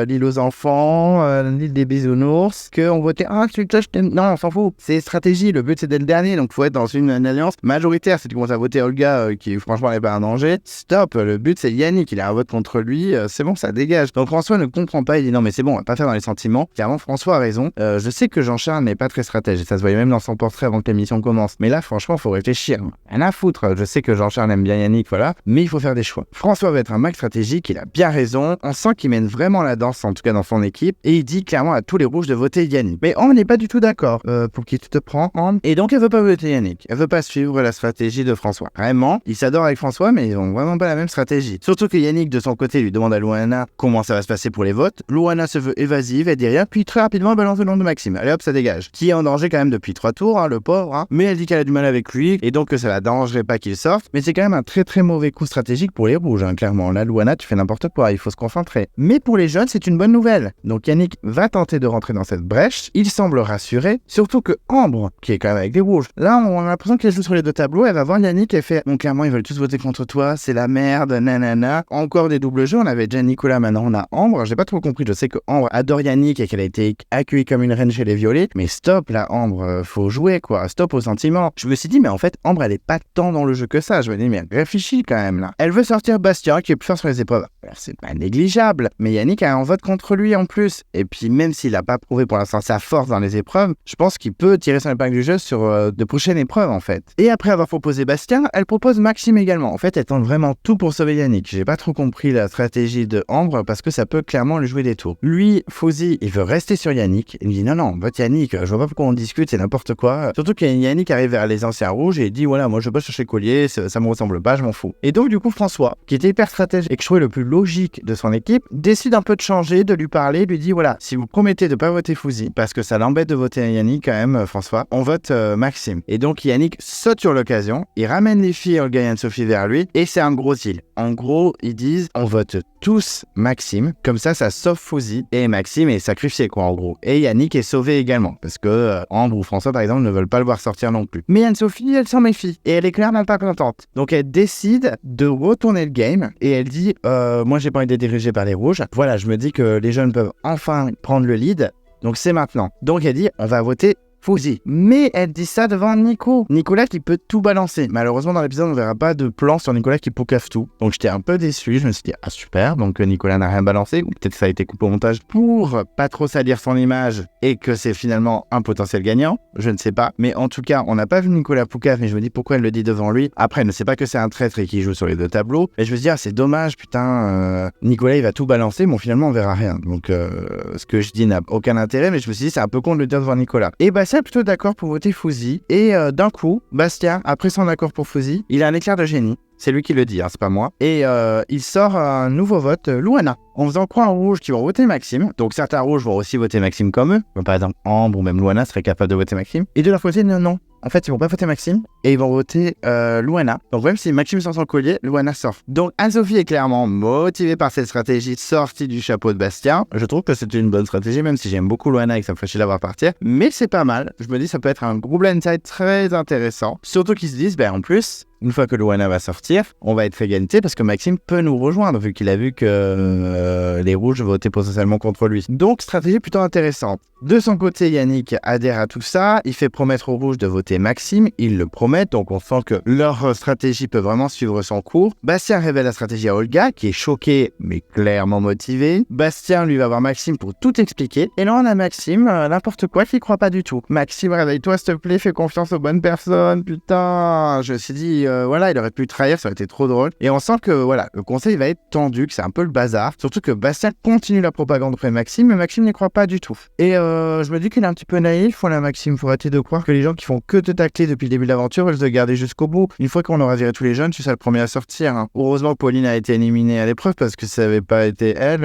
l'île aux enfants, l'île des bisounours, qu'on votait « Ah, je t'aime ». Non, on s'en fout. C'est stratégie, le but c'est d'être le dernier, donc il faut être dans une alliance majoritaire. Si tu commences à voter Olga, qui franchement n'est pas un danger, stop, le but c'est Yannick, il a un vote contre lui, c'est bon, ça dégage. Donc François ne comprend pas, il dit « Non mais c'est bon, on va pas faire dans les sentiments ». Clairement, François a raison. Je sais que Jean-Charles n'est pas très stratège, et ça se voyait même dans son portrait avant que l'émission commence. Mais là, franchement, faut réfléchir. Rien à foutre. Je sais que Jean-Charles aime bien Yannick, voilà. Mais il faut faire des choix. François va être un mec stratégique, il a bien raison. On sent qu'il mène vraiment la danse, en tout cas dans son équipe. Et il dit clairement à tous les rouges de voter Yannick. Mais on n'est pas du tout d'accord. Pour qui tu te prends, Ambre ? Et donc, elle veut pas voter Yannick. Elle veut pas suivre la stratégie de François. Vraiment, il s'adore avec François, mais ils ont vraiment pas la même stratégie. Surtout que Yannick, de son côté, lui demande à Louana comment ça va se passer pour les votes. Louana se veut évasive, elle dit rien, puis très rapidement, elle balance le nom de Maxime. Allez hop, ça dégage. Qui est en danger quand même depuis 3 tours, hein, le pauvre, hein. Mais elle dit qu'elle a du mal avec lui et donc que ça la dérangerait pas qu'il sorte. Mais c'est quand même un très très mauvais coup stratégique pour les rouges, hein, clairement. Là, Louana, tu fais n'importe quoi, il faut se concentrer. Mais pour les jeunes, c'est une bonne nouvelle. Donc Yannick va tenter de rentrer dans cette brèche. Il semble rassuré, surtout que Ambre, qui est quand même avec les rouges, là, on a l'impression qu'elle joue sur les 2 tableaux. Elle va voir Yannick et fait, bon, clairement, ils veulent tous voter contre toi, c'est la merde, nanana. Encore des doubles jeux, on avait déjà Nicolas, maintenant on a Ambre. J'ai pas trop compris, je sais que Ambre adore Yannick et qu'elle a été accueillie comme une reine chez les violets. Mais stop, là, Ambre, faut jouer, quoi. Stop aux sentiments. Je me suis dit, mais en fait, Ambre, elle est pas tant dans le jeu que ça. Je me dis, mais réfléchis quand même, là. Elle veut sortir Bastien, qui est plus fort sur les épreuves. Alors, c'est pas négligeable, mais Yannick a un vote contre lui en plus. Et puis, même s'il a pas prouvé pour l'instant sa force dans les épreuves, je pense qu'il peut tirer son épingle du jeu sur de prochaines épreuves, en fait. Et après avoir proposé Bastien, elle propose Maxime également. En fait, elle tente vraiment tout pour sauver Yannick. J'ai pas trop compris la stratégie de Ambre, parce que ça peut clairement lui jouer des tours. Lui, Fouzi, il veut rester sur Yannick. Il me dit, non, vote Yannick, je vois pas pourquoi on discute, c'est n'importe quoi. Surtout que Yannick arrive vers les anciens rouges et il dit voilà, moi je veux pas chercher collier, ça me ressemble pas, je m'en fous. Et donc du coup François, qui était hyper stratège et que je trouvais le plus logique de son équipe, décide un peu de changer, de lui parler, lui dit voilà, si vous promettez de pas voter Fouzi, parce que ça l'embête de voter Yannick quand même, François, on vote Maxime. Et donc Yannick saute sur l'occasion, il ramène les filles Olga et Anne-Sophie vers lui et c'est un gros deal. En gros, ils disent on vote tous Maxime, comme ça sauve Fouzi et Maxime est sacrifié quoi en gros. Et Yannick est sauvé également, parce que Ambre ou François par exemple ne veulent pas le voir sortir non plus. Mais Anne-Sophie, elle s'en méfie et elle est clairement pas contente. Donc elle décide de retourner le game et elle dit moi j'ai pas envie d'être dirigé par les rouges. Voilà, je me dis que les jeunes peuvent enfin prendre le lead, donc c'est maintenant. Donc elle dit on va voter Fouzi. Mais elle dit ça devant Nico. Nicolas qui peut tout balancer. Malheureusement, dans l'épisode, on verra pas de plan sur Nicolas qui poucave tout. Donc j'étais un peu déçu. Je me suis dit, ah super, donc Nicolas n'a rien balancé. Ou peut-être que ça a été coupé au montage pour pas trop salir son image et que c'est finalement un potentiel gagnant. Je ne sais pas. Mais en tout cas, on n'a pas vu Nicolas poucave, mais je me dis pourquoi elle le dit devant lui. Après, elle ne sait pas que c'est un traître et qu'il joue sur les 2 tableaux. Et je me dis, ah c'est dommage, putain, Nicolas il va tout balancer. Bon, finalement, on verra rien. Donc ce que je dis n'a aucun intérêt, mais je me suis dit, c'est un peu con de le dire devant Nicolas. Et bah, c'est plutôt d'accord pour voter Fouzi. Et d'un coup, Bastien, après son accord pour Fouzi, il a un éclair de génie. C'est lui qui le dit, hein, c'est pas moi. Et il sort un nouveau vote, Louana, en faisant croire aux rouges qui vont voter Maxime. Donc certains rouges vont aussi voter Maxime comme eux. Par exemple, Ambre ou même Louana seraient capables de voter Maxime. Et de leur côté, non. en fait, ils vont pas voter Maxime et ils vont voter Louana. Donc même si Maxime sort son collier, Louana sort. Donc Anne-Sophie est clairement motivée par cette stratégie sortie du chapeau de Bastien. Je trouve que c'est une bonne stratégie, même si j'aime beaucoup Louana et que ça me ferait chier d'avoir partir. Mais c'est pas mal. Je me dis ça peut être un gros blindside très intéressant. Surtout qu'ils se disent, en plus, une fois que Louana va sortir, on va être égalité parce que Maxime peut nous rejoindre vu qu'il a vu que les rouges votaient potentiellement contre lui. Donc stratégie plutôt intéressante. De son côté, Yannick adhère à tout ça, il fait promettre aux rouges de voter Maxime, ils le promettent, donc on sent que leur stratégie peut vraiment suivre son cours. Bastien révèle la stratégie à Olga, qui est choquée mais clairement motivée. Bastien lui va voir Maxime pour tout expliquer, et là on a Maxime, n'importe quoi, qui croit pas du tout. Maxime, réveille-toi s'il te plaît, fais confiance aux bonnes personnes, putain. Je me suis dit, voilà, il aurait pu trahir, ça aurait été trop drôle. Et on sent que voilà, le conseil va être tendu, que c'est un peu le bazar, surtout que Bastien continue la propagande auprès de Maxime, mais Maxime n'y croit pas du tout. Et je me dis qu'il est un petit peu naïf, voilà Maxime, faut arrêter de croire que les gens qui font que te tacler depuis le début de l'aventure veulent te garder jusqu'au bout. Une fois qu'on aura viré tous les jeunes, tu seras le premier à sortir. Hein. Heureusement que Pauline a été éliminée à l'épreuve parce que si ça n'avait pas été elle,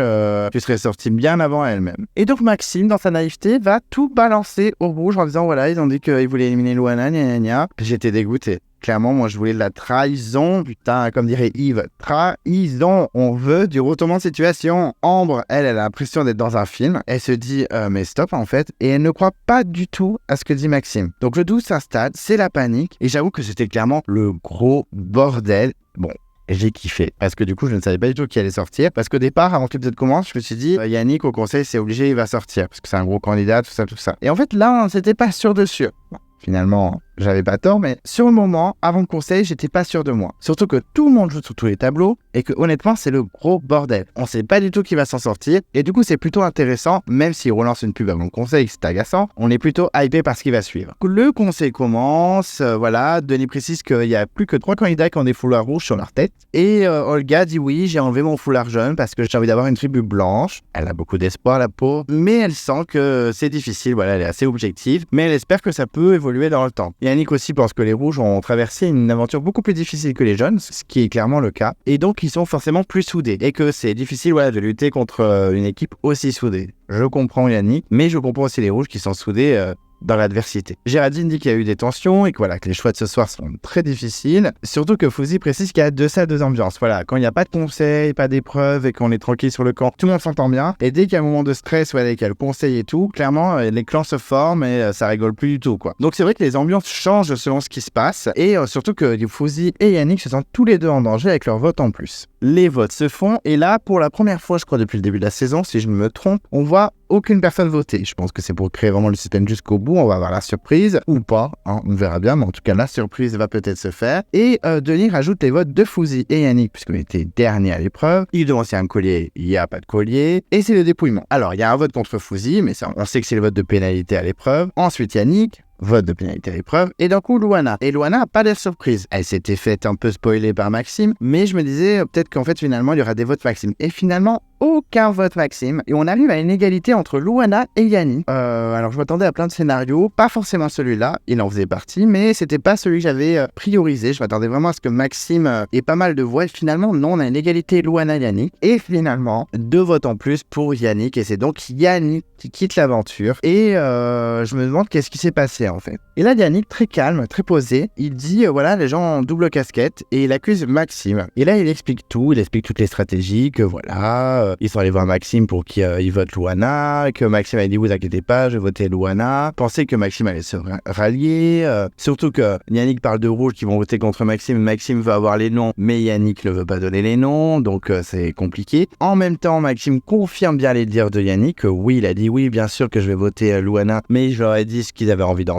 tu serais sorti bien avant elle-même. Et donc Maxime, dans sa naïveté, va tout balancer au rouge en disant voilà, ils ont dit qu'ils voulaient éliminer Louana, gna gna gna. J'étais dégoûté. Clairement, moi, je voulais de la trahison. Putain, comme dirait Yves, trahison. On veut du retournement de situation. Ambre, elle a l'impression d'être dans un film. Elle se dit, mais stop, en fait. Et elle ne croit pas du tout à ce que dit Maxime. Donc, le doute s'installe, c'est la panique. Et j'avoue que c'était clairement le gros bordel. Bon. J'ai kiffé, parce que du coup, je ne savais pas du tout qui allait sortir. Parce qu'au départ, avant que l'épisode commence, je me suis dit, Yannick, au conseil, c'est obligé, il va sortir. Parce que c'est un gros candidat, tout ça, tout ça. Et en fait, là, c'était pas sûr de sûr. Bon. Finalement, j'avais pas tort, mais sur le moment, avant le conseil, j'étais pas sûr de moi. Surtout que tout le monde joue sur tous les tableaux et que honnêtement, c'est le gros bordel. On sait pas du tout qui va s'en sortir et du coup, c'est plutôt intéressant, même s'il relance une pub avant le conseil, c'est agaçant, on est plutôt hypé par ce qui va suivre. Le conseil commence, voilà, Denis précise qu'il y a plus que 3 candidats qui ont des foulards rouges sur leur tête et Olga dit oui, j'ai enlevé mon foulard jaune parce que j'ai envie d'avoir une tribu blanche. Elle a beaucoup d'espoir, la pauvre, mais elle sent que c'est difficile, voilà, elle est assez objective, mais elle espère que ça peut évoluer dans le temps. Yannick aussi pense que les rouges ont traversé une aventure beaucoup plus difficile que les jaunes, ce qui est clairement le cas, et donc ils sont forcément plus soudés, et que c'est difficile de lutter contre une équipe aussi soudée. Je comprends Yannick, mais je comprends aussi les rouges qui sont soudés dans l'adversité. Géraldine dit qu'il y a eu des tensions et que voilà, que les choix de ce soir sont très difficiles. Surtout que Fouzi précise qu'il y a 2 salles, 2 ambiances. Voilà, quand il n'y a pas de conseil, pas d'épreuve et qu'on est tranquille sur le camp, tout le monde s'entend bien. Et dès qu'il y a un moment de stress, dès qu'il y a le conseil et tout, clairement, les clans se forment et ça rigole plus du tout, quoi. Donc c'est vrai que les ambiances changent selon ce qui se passe et surtout que Fouzi et Yannick se sentent tous les deux en danger avec leur vote en plus. Les votes se font et là, pour la première fois, je crois depuis le début de la saison, si je me trompe, on voit aucune personne voter. Je pense que c'est pour créer vraiment le suspense jusqu'au bout. On va avoir la surprise ou pas, hein, on verra bien, mais en tout cas la surprise va peut-être se faire. Et Denis rajoute les votes de Fouzi et Yannick puisqu'on était dernier à l'épreuve. Il demande s'il y a un collier, il n'y a pas de collier et c'est le dépouillement. Alors il y a un vote contre Fouzi, mais ça, on sait que c'est le vote de pénalité à l'épreuve. Ensuite Yannick. Vote de pénalité à l'épreuve, et d'un coup Louana. Et Louana n'a pas l'air surprise. Elle s'était faite un peu spoiler par Maxime, mais je me disais peut-être qu'en fait finalement il y aura des votes Maxime. Et finalement, aucun vote Maxime. Et on arrive à une égalité entre Louana et Yannick. Alors je m'attendais à plein de scénarios, pas forcément celui-là, il en faisait partie, mais c'était pas celui que j'avais priorisé. Je m'attendais vraiment à ce que Maxime ait pas mal de voix. Et finalement, non, on a une égalité Louana-Yannick. Et finalement, 2 votes en plus pour Yannick. Et c'est donc Yannick qui quitte l'aventure. Et je me demande qu'est-ce qui s'est passé en fait. Et là, Yannick, très calme, très posé, il dit voilà, les gens ont double casquette et il accuse Maxime. Et là, il explique tout, il explique toutes les stratégies, que voilà, ils sont allés voir Maxime pour qu'il vote Louana, que Maxime a dit vous inquiétez pas, je vais voter Louana. Pensez que Maxime allait se rallier, surtout que Yannick parle de rouges qui vont voter contre Maxime. Maxime veut avoir les noms, mais Yannick ne veut pas donner les noms, donc c'est compliqué. En même temps, Maxime confirme bien les dires de Yannick, que oui, il a dit oui, bien sûr que je vais voter Louana, mais je leur ai dit ce qu'ils avaient envie d'entendre.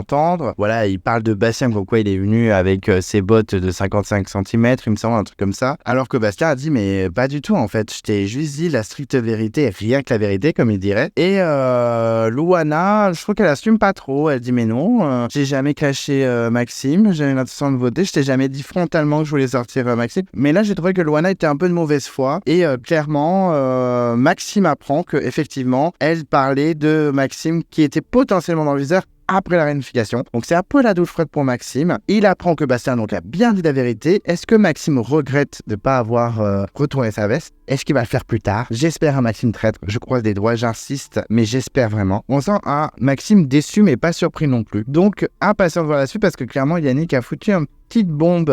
Voilà, il parle de Bastien comme quoi il est venu avec ses bottes de 55 cm, il me semble, un truc comme ça. Alors que Bastien a dit mais pas du tout en fait, je t'ai juste dit la stricte vérité, rien que la vérité comme il dirait. Et Louana, je trouve qu'elle assume pas trop, elle dit mais non, j'ai jamais caché Maxime, j'avais l'intention de voter, je t'ai jamais dit frontalement que je voulais sortir Maxime. Mais là j'ai trouvé que Louana était un peu de mauvaise foi et clairement Maxime apprend que effectivement elle parlait de Maxime qui était potentiellement dans le viseur après la réunification. Donc c'est un peu la douche froide pour Maxime. Il apprend que Bastien donc a bien dit la vérité. Est-ce que Maxime regrette de ne pas avoir retourné sa veste? Est-ce qu'il va le faire plus tard? J'espère un Maxime traître. Je croise les doigts, j'insiste, mais j'espère vraiment. On sent un Maxime déçu mais pas surpris non plus. Donc impatient de voir la suite parce que clairement Yannick a foutu un petite bombe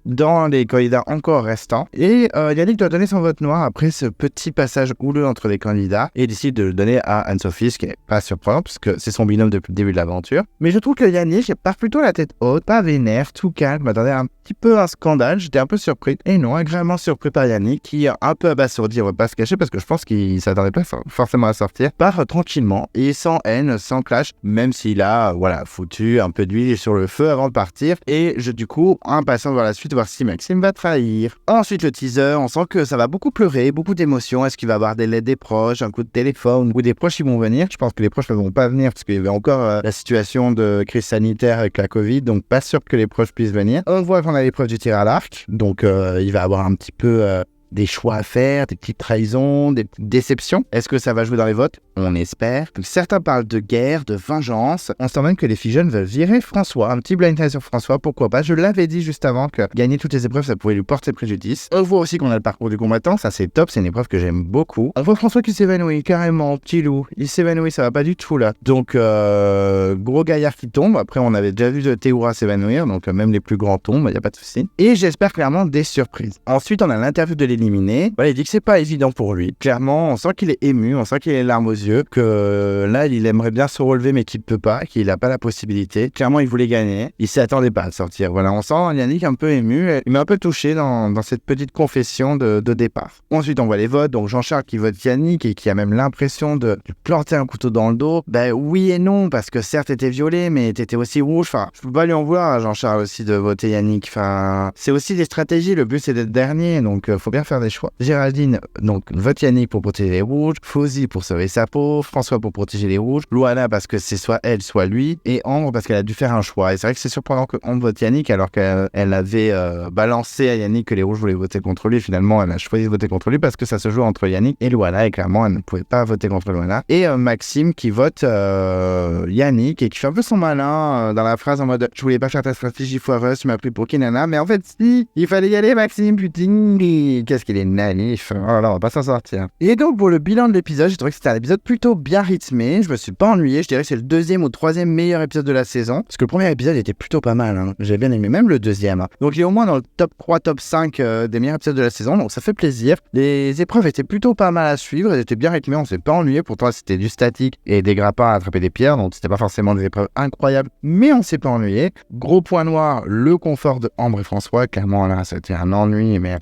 dans les candidats encore restants. Et Yannick doit donner son vote noir après ce petit passage houleux entre les candidats et décide de le donner à Anne-Sophie, ce qui n'est pas surprenant puisque c'est son binôme depuis le début de l'aventure. Mais je trouve que Yannick part plutôt la tête haute, pas vénère, tout calme, m'attendait un petit peu un scandale. J'étais un peu surpris. Et non, agréablement surpris par Yannick qui est un peu abasourdi, on va pas se cacher parce que je pense qu'il s'attendait pas forcément à sortir. Part tranquillement et sans haine, sans clash, même s'il a foutu un peu d'huile sur le feu avant de partir. Et du coup, impatient de voir la suite, voir si Maxime va trahir. Ensuite, le teaser, on sent que ça va beaucoup pleurer, beaucoup d'émotions. Est-ce qu'il va avoir des lettres des proches, un coup de téléphone ou des proches qui vont venir? Je pense que les proches ne vont pas venir parce qu'il y avait encore la situation de crise sanitaire avec la Covid, donc pas sûr que les proches puissent venir. On voit qu'on a l'épreuve du tir à l'arc, donc il va avoir un petit peu des choix à faire, des petites trahisons, des petites déceptions. Est-ce que ça va jouer dans les votes? On espère. Donc, certains parlent de guerre, de vengeance. On sent même que les filles jeunes veulent virer François. Un petit blind test sur François, pourquoi pas. Je l'avais dit juste avant que gagner toutes les épreuves, ça pouvait lui porter préjudice. On voit aussi qu'on a le parcours du combattant. Ça, c'est top. C'est une épreuve que j'aime beaucoup. On voit François qui s'évanouit carrément. Petit loup. Il s'évanouit. Ça va pas du tout là. Donc, gros gaillard qui tombe. Après, on avait déjà vu Théoura s'évanouir. Donc, même les plus grands tombent. Il n'y a pas de souci. Et j'espère clairement des surprises. Ensuite, on a l'interview de éliminé. Voilà, il dit que c'est pas évident pour lui. Clairement, on sent qu'il est ému, on sent qu'il a les larmes aux yeux, que là, il aimerait bien se relever, mais qu'il ne peut pas, qu'il n'a pas la possibilité. Clairement, il voulait gagner. Il s'y attendait pas à sortir. Voilà, on sent Yannick un peu ému. Il m'a un peu touché dans cette petite confession de départ. Ensuite, on voit les votes. Donc, Jean-Charles qui vote Yannick et qui a même l'impression de lui planter un couteau dans le dos. Ben oui et non, parce que certes, t'étais violet, mais t'étais aussi rouge. Enfin, je peux pas lui en vouloir à Jean-Charles aussi de voter Yannick. Enfin, c'est aussi des stratégies. Le but, c'est d'être dernier. Donc, faut bien faire des choix. Géraldine, donc, vote Yannick pour protéger les rouges. Fauzi pour sauver sa peau. François pour protéger les rouges. Louana parce que c'est soit elle, soit lui. Et Ambre parce qu'elle a dû faire un choix. Et c'est vrai que c'est surprenant que Ambre vote Yannick alors qu'elle avait balancé à Yannick que les rouges voulaient voter contre lui. Finalement, elle a choisi de voter contre lui parce que ça se joue entre Yannick et Louana. Et clairement, elle ne pouvait pas voter contre Louana. Et Maxime qui vote Yannick et qui fait un peu son malin dans la phrase en mode « Je voulais pas faire ta stratégie foireuse, tu m'as pris pour Kinana. » Mais en fait, si, il fallait y aller, Maxime, putain. Qu'est-ce qu'il est naïf. Oh là, on va pas s'en sortir. Et donc, pour le bilan de l'épisode, j'ai trouvé que c'était un épisode plutôt bien rythmé. Je me suis pas ennuyé. Je dirais que c'est le deuxième ou troisième meilleur épisode de la saison. Parce que le premier épisode était plutôt pas mal. Hein. J'ai bien aimé, même le deuxième. Hein. Donc, il est au moins dans le top 3, top 5 des meilleurs épisodes de la saison. Donc, ça fait plaisir. Les épreuves étaient plutôt pas mal à suivre. Elles étaient bien rythmées. On s'est pas ennuyé. Pourtant, c'était du statique et des grappins à attraper des pierres. Donc, c'était pas forcément des épreuves incroyables. Mais on s'est pas ennuyé. Gros point noir, le confort de Ambre et François. Clairement, là, c'était un ennui, mais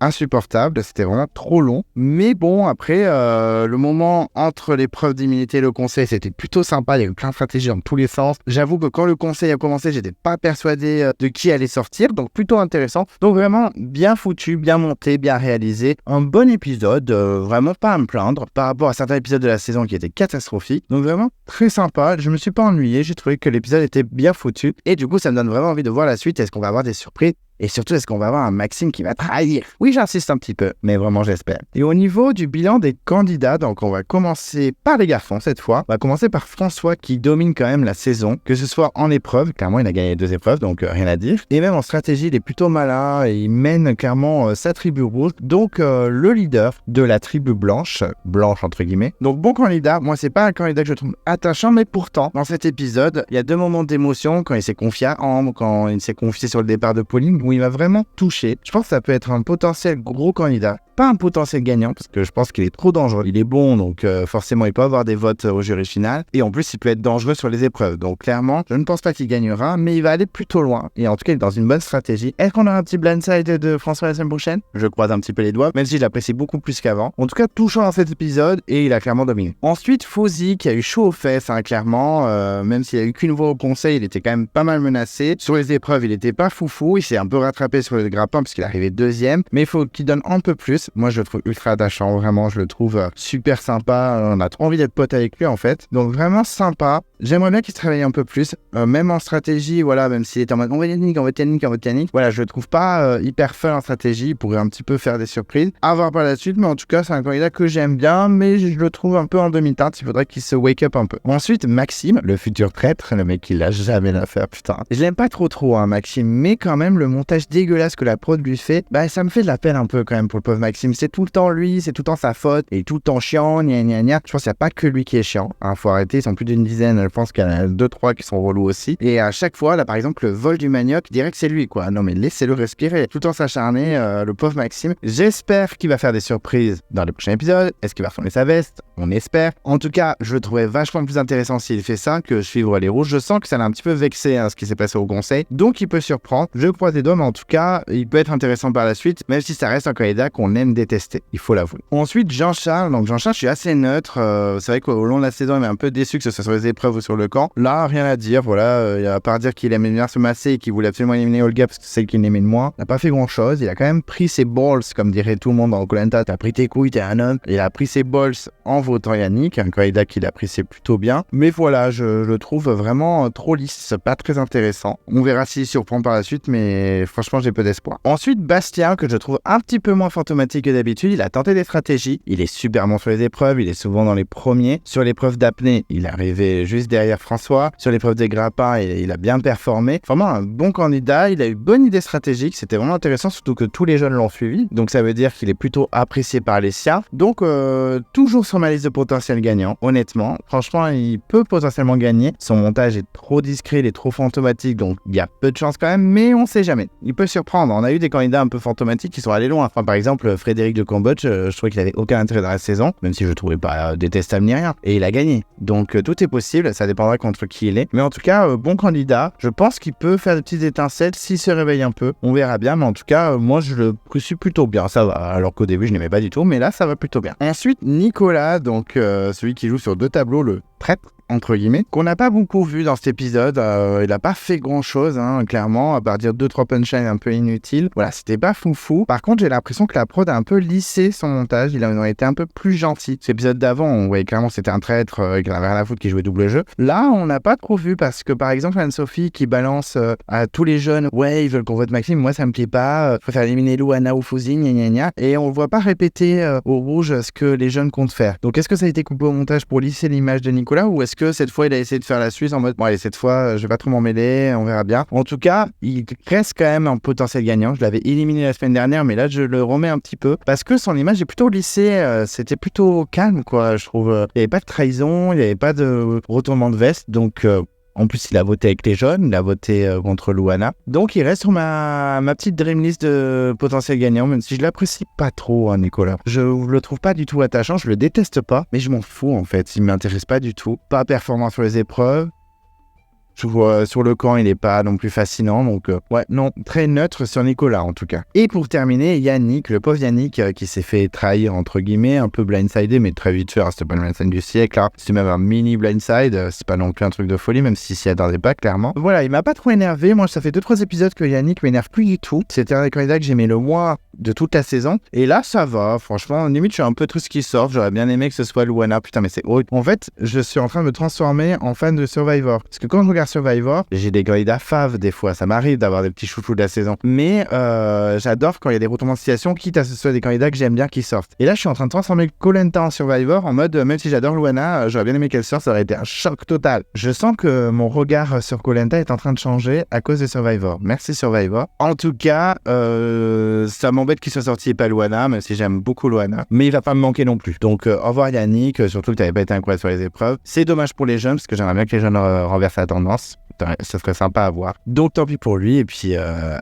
insupportable, c'était vraiment trop long. Mais bon, après, le moment entre l'épreuve d'immunité et le conseil, c'était plutôt sympa. Il y a eu plein de stratégies dans tous les sens. J'avoue que quand le conseil a commencé, j'étais pas persuadé de qui allait sortir. Donc plutôt intéressant. Donc vraiment bien foutu, bien monté, bien réalisé. Un bon épisode, vraiment pas à me plaindre par rapport à certains épisodes de la saison qui étaient catastrophiques. Donc vraiment très sympa. Je me suis pas ennuyé. J'ai trouvé que l'épisode était bien foutu. Et du coup, ça me donne vraiment envie de voir la suite. Est-ce qu'on va avoir des surprises? Et surtout, est-ce qu'on va avoir un Maxime qui va trahir? Oui, j'insiste un petit peu, mais vraiment, j'espère. Et au niveau du bilan des candidats, donc on va commencer par les garçons cette fois. On va commencer par François qui domine quand même la saison, que ce soit en épreuve, clairement, il a gagné 2 épreuves, donc rien à dire. Et même en stratégie, il est plutôt malin et il mène clairement sa tribu rouge. Donc, le leader de la tribu blanche entre guillemets. Donc, bon candidat. Moi, c'est pas un candidat que je trouve attachant, mais pourtant, dans cet épisode, il y a 2 moments d'émotion quand il s'est confié à Ambre, quand il s'est confié sur le départ de Pauline, où il m'a vraiment touché. Je pense que ça peut être un potentiel gros candidat. Pas un potentiel gagnant, parce que je pense qu'il est trop dangereux. Il est bon, donc forcément, il peut avoir des votes au jury final. Et en plus, il peut être dangereux sur les épreuves. Donc clairement, je ne pense pas qu'il gagnera, mais il va aller plutôt loin. Et en tout cas, il est dans une bonne stratégie. Est-ce qu'on aura un petit blindside de François la semaine prochaine? Je croise un petit peu les doigts, même si je l'apprécie beaucoup plus qu'avant. En tout cas, touchant dans cet épisode, et il a clairement dominé. Ensuite, Fauzi, qui a eu chaud aux fesses, hein, clairement. Même s'il a eu qu'une voix au conseil, il était quand même pas mal menacé. Sur les épreuves, il était pas foufou. Il s'est un peu rattraper sur le grappin parce qu'il est arrivé deuxième, mais il faut qu'il donne un peu plus. Moi, je le trouve ultra attachant, vraiment, je le trouve super sympa. On a trop envie d'être pote avec lui, en fait. Donc, vraiment sympa. J'aimerais bien qu'il se réveille un peu plus, même en stratégie, voilà, même s'il est en mode on va Yannick, voilà, je le trouve pas hyper fun en stratégie, il pourrait un petit peu faire des surprises. À voir par la suite, mais en tout cas, c'est un candidat que j'aime bien, mais je le trouve un peu en demi-teinte, il faudrait qu'il se wake up un peu. Ensuite, Maxime, le futur traître, le mec qui l'a jamais l'affaire, putain. Je l'aime pas trop, hein, Maxime, mais quand même, le montage dégueulasse que la prod lui fait, bah, ça me fait de la peine un peu quand même pour le pauvre Maxime. C'est tout le temps lui, c'est tout le temps sa faute, et tout le temps chiant, gna gna gna. Je pense qu'il n'y a pas que lui qui est chiant, hein, faut arrêter, ils sont plus d'une dizaine, je pense qu'il y en a 2-3 qui sont relous aussi. Et à chaque fois, là, par exemple, le vol du manioc, direct c'est lui, quoi. Non, mais laissez-le respirer. Tout le temps s'acharner, le pauvre Maxime. J'espère qu'il va faire des surprises dans les prochains épisodes. Est-ce qu'il va retourner sa veste? On espère. En tout cas, je le trouvais vachement plus intéressant s'il fait ça que suivre les rouges. Je sens que ça l'a un petit peu vexé, hein, ce qui s'est passé au conseil. Donc, il peut surprendre. Je croise les doigts, mais en tout cas, il peut être intéressant par la suite, même si ça reste un candidat qu'on aime détester. Il faut l'avouer. Ensuite, Jean-Charles. Donc, Jean-Charles, je suis assez neutre. C'est vrai qu'au long de la saison, il m'a un peu déçu que ce soit sur les épreuves ou sur le camp. Là, rien à dire. Voilà, à part dire qu'il aimait bien se masser et qu'il voulait absolument éliminer Olga parce que c'est celle qu'il aimait de moins. Il n'a pas fait grand-chose. Il a quand même pris ses balls, comme dirait tout le monde dans Koh-Lanta. T'as pris tes couilles, t'es un homme. Il a pris ses balls en votant Yannick, un candidat qu'il appréciait plutôt bien. Mais voilà, je le trouve vraiment trop lisse, pas très intéressant. On verra s'il surprend par la suite, mais franchement, j'ai peu d'espoir. Ensuite, Bastien, que je trouve un petit peu moins fantomatique que d'habitude. Il a tenté des stratégies. Il est super bon sur les épreuves. Il est souvent dans les premiers. Sur l'épreuve d'apnée, il est arrivé juste derrière François. Sur l'épreuve des grappins, il a bien performé. Vraiment un bon candidat. Il a eu bonne idée stratégique. C'était vraiment intéressant, surtout que tous les jeunes l'ont suivi. Donc ça veut dire qu'il est plutôt apprécié par les siens. Donc toujours sur ma liste de potentiels gagnants. Honnêtement, franchement, il peut potentiellement gagner. Son montage est trop discret, il est trop fantomatique, donc il y a peu de chance quand même, mais on sait jamais. Il peut surprendre. On a eu des candidats un peu fantomatiques qui sont allés loin. Enfin, par exemple, Frédéric de Cambodge, je trouvais qu'il avait aucun intérêt dans la saison, même si je le trouvais pas détestable ni rien. Et il a gagné. Donc tout est possible, ça dépendra contre qui il est. Mais en tout cas, bon candidat. Je pense qu'il peut faire des petites étincelles s'il se réveille un peu. On verra bien, mais en tout cas, moi je le suis plutôt bien. Ça va. Alors qu'au début, je n'aimais pas du tout, mais là, ça va plutôt bien. Ensuite, Nicolas, donc celui qui joue sur 2 tableaux, le traître, entre guillemets, qu'on n'a pas beaucoup vu dans cet épisode. Il n'a pas fait grand chose, hein, clairement, à part dire 2-3 punchlines un peu inutiles. Voilà, c'était pas foufou. Par contre, j'ai l'impression que la prod a un peu lissé son montage. Il aurait été un peu plus gentil. Cet épisode d'avant, on voyait clairement que c'était un traître qui n'avait rien à foutre, qui jouait double jeu. Là, on n'a pas trop vu parce que, par exemple, Anne-Sophie qui balance à tous les jeunes, ouais, ils veulent qu'on vote Maxime. Moi, ça me plaît pas. Je préfère éliminer Louana ou Fouzi, gna gna gna. Et on ne voit pas répéter au rouge ce que les jeunes comptent faire. Donc, est-ce que ça a été coupé au montage pour lisser l'image de Nicolas ou est-ce que cette fois, il a essayé de faire la Suisse en mode bon allez cette fois je vais pas trop m'en mêler, on verra bien. En tout cas il reste quand même un potentiel gagnant. Je l'avais éliminé la semaine dernière mais là je le remets un petit peu parce que son image est plutôt lissée, c'était plutôt calme quoi je trouve. Il n'y avait pas de trahison, il n'y avait pas de retournement de veste donc en plus, il a voté avec les jeunes, il a voté contre Louana. Donc, il reste sur ma petite dream list de potentiels gagnants, même si je l'apprécie pas trop, hein, Nicolas. Je le trouve pas du tout attachant, je le déteste pas, mais je m'en fous en fait, il m'intéresse pas du tout. Pas performant sur les épreuves. Sur le camp, il n'est pas non plus fascinant. Donc, ouais, non, très neutre sur Nicolas, en tout cas. Et pour terminer, Yannick, le pauvre Yannick, qui s'est fait trahir, entre guillemets, un peu blindsidé, mais très vite fait. C'était pas le blindside du siècle, là. C'était même un mini blindside. C'est pas non plus un truc de folie, même s'il s'y attendait pas, clairement. Voilà, il m'a pas trop énervé. Moi, ça fait 2-3 épisodes que Yannick m'énerve plus du tout. C'était un des candidats que j'aimais le moins de toute la saison. Et là, ça va. Franchement, limite, je suis un peu triste qu'il sorte. J'aurais bien aimé que ce soit Louana. Putain, mais c'est horrible. En fait, je suis en train de me transformer en fan de Survivor. Parce que quand je regarde Survivor, j'ai des candidats faves des fois, ça m'arrive d'avoir des petits chouchous de la saison. Mais j'adore quand il y a des retournements de situation, quitte à ce soit des candidats que j'aime bien qui sortent. Et là, je suis en train de transformer Koh-Lanta en Survivor en mode, même si j'adore Louana, j'aurais bien aimé qu'elle sorte, ça aurait été un choc total. Je sens que mon regard sur Koh-Lanta est en train de changer à cause de Survivor. Merci Survivor. En tout cas, ça m'embête qu'il soit sorti et pas Louana, même si j'aime beaucoup Louana. Mais il va pas me manquer non plus. Donc au revoir Yannick, surtout que tu n'avais pas été incroyable sur les épreuves. C'est dommage pour les jeunes, parce que j'aimerais bien que les jeunes renversent la tendance. Ça serait sympa à voir. Donc tant pis pour lui et puis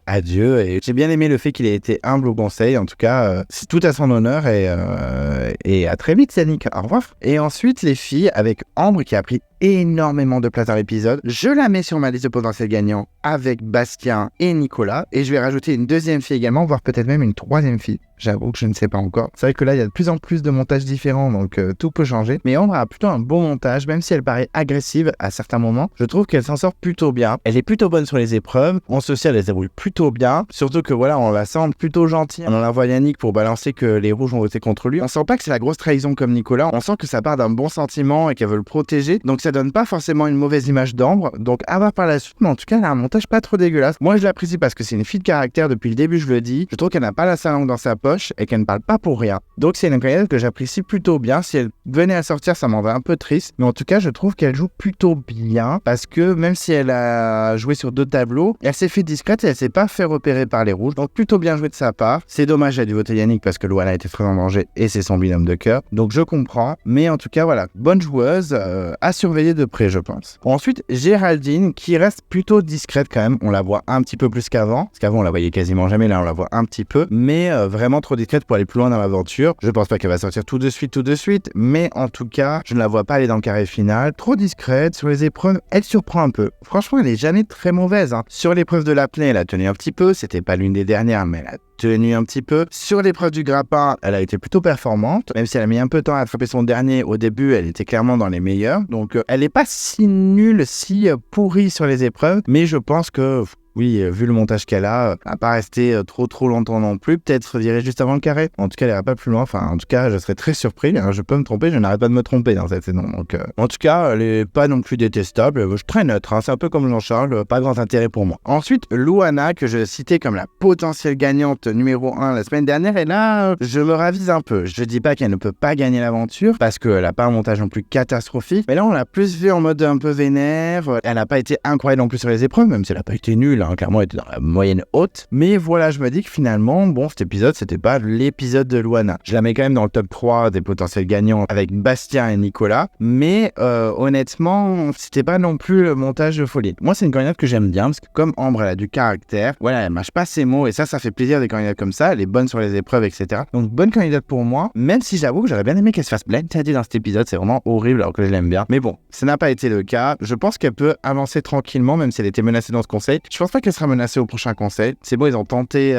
adieu. Et j'ai bien aimé le fait qu'il ait été humble au conseil. En tout cas, c'est tout à son honneur et à très vite Yannick. Au revoir. Et ensuite les filles avec Ambre qui a pris énormément de place dans l'épisode. Je la mets sur ma liste de potentiels gagnants avec Bastien et Nicolas et je vais rajouter une deuxième fille également, voire peut-être même une troisième fille. J'avoue que je ne sais pas encore. C'est vrai que là, il y a de plus en plus de montages différents, donc tout peut changer. Mais Ambre a plutôt un bon montage, même si elle paraît agressive à certains moments. Je trouve qu'elle s'en sort plutôt bien. Elle est plutôt bonne sur les épreuves. En social, elle se débrouille plutôt bien. Surtout que voilà, on la sent plutôt gentille. On envoie Yannick pour balancer que les rouges ont voté contre lui. On sent pas que c'est la grosse trahison comme Nicolas. On sent que ça part d'un bon sentiment et qu'elle veut le protéger. Donc ça donne pas forcément une mauvaise image d'Ambre. Donc à voir par la suite. Mais en tout cas, elle a un montage pas trop dégueulasse. Moi, je l'apprécie parce que c'est une fille de caractère depuis le début, je le dis. Je trouve qu'elle n'a pas la langue dans sa poche et qu'elle ne parle pas pour rien. Donc c'est une candidate que j'apprécie plutôt bien. Si elle venait à sortir, ça m'en va un peu triste. Mais en tout cas, je trouve qu'elle joue plutôt bien parce que même si elle a joué sur 2 tableaux, elle s'est fait discrète et elle s'est pas fait repérer par les rouges. Donc plutôt bien joué de sa part. C'est dommage, elle a dû voter Yannick parce que Loana était très en danger et c'est son binôme de cœur. Donc je comprends. Mais en tout cas, voilà, bonne joueuse à surveiller de près, je pense. Ensuite, Géraldine qui reste plutôt discrète quand même. On la voit un petit peu plus qu'avant. Parce qu'avant, on la voyait quasiment jamais. Là, on la voit un petit peu. Mais vraiment trop discrète pour aller plus loin dans l'aventure. Je pense pas qu'elle va sortir tout de suite. Mais en tout cas, je ne la vois pas aller dans le carré final. Trop discrète. Sur les épreuves, elle surprend un peu. Franchement, elle est jamais très mauvaise. Sur l'épreuve de l'apnée, elle a tenu un petit peu. C'était pas l'une des dernières, mais elle a tenu un petit peu. Sur l'épreuve du grappin, elle a été plutôt performante. Même si elle a mis un peu de temps à attraper son dernier, au début, elle était clairement dans les meilleurs. Donc, elle n'est pas si nulle, si pourrie sur les épreuves. Mais je pense que... oui, vu le montage qu'elle a, elle n'a pas resté trop longtemps non plus. Peut-être, je dirais, juste avant le carré. En tout cas, elle n'ira pas plus loin. Enfin, en tout cas, je serais très surpris. Je peux me tromper, je n'arrête pas de me tromper dans cette saison. Donc, en tout cas, elle n'est pas non plus détestable. Je suis très neutre. C'est un peu comme Jean-Charles, pas grand intérêt pour moi. Ensuite, Loana, que je citais comme la potentielle gagnante numéro 1 la semaine dernière. Et là, je me ravise un peu. Je dis pas qu'elle ne peut pas gagner l'aventure, parce qu'elle n'a pas un montage non plus catastrophique. Mais là, on l'a plus vu en mode un peu vénère. Elle n'a pas été incroyable non plus sur les épreuves, même si elle n'a pas été nulle. Clairement, elle était dans la moyenne haute. Mais voilà, je me dis que finalement, bon, cet épisode, c'était pas l'épisode de Loana. Je la mets quand même dans le top 3 des potentiels gagnants avec Bastien et Nicolas. Mais honnêtement, c'était pas non plus le montage de folie. Moi, c'est une candidate que j'aime bien parce que comme Ambre, elle a du caractère. Voilà, elle mâche pas ses mots et ça fait plaisir des candidates comme ça. Elle est bonne sur les épreuves, etc. Donc, bonne candidate pour moi. Même si j'avoue que j'aurais bien aimé qu'elle se fasse blindée dans cet épisode. C'est vraiment horrible alors que je l'aime bien. Mais bon, ça n'a pas été le cas. Je pense qu'elle peut avancer tranquillement, même si elle était menacée dans ce conseil. Je pense pas qu'elle sera menacée au prochain conseil. C'est bon, ils ont tenté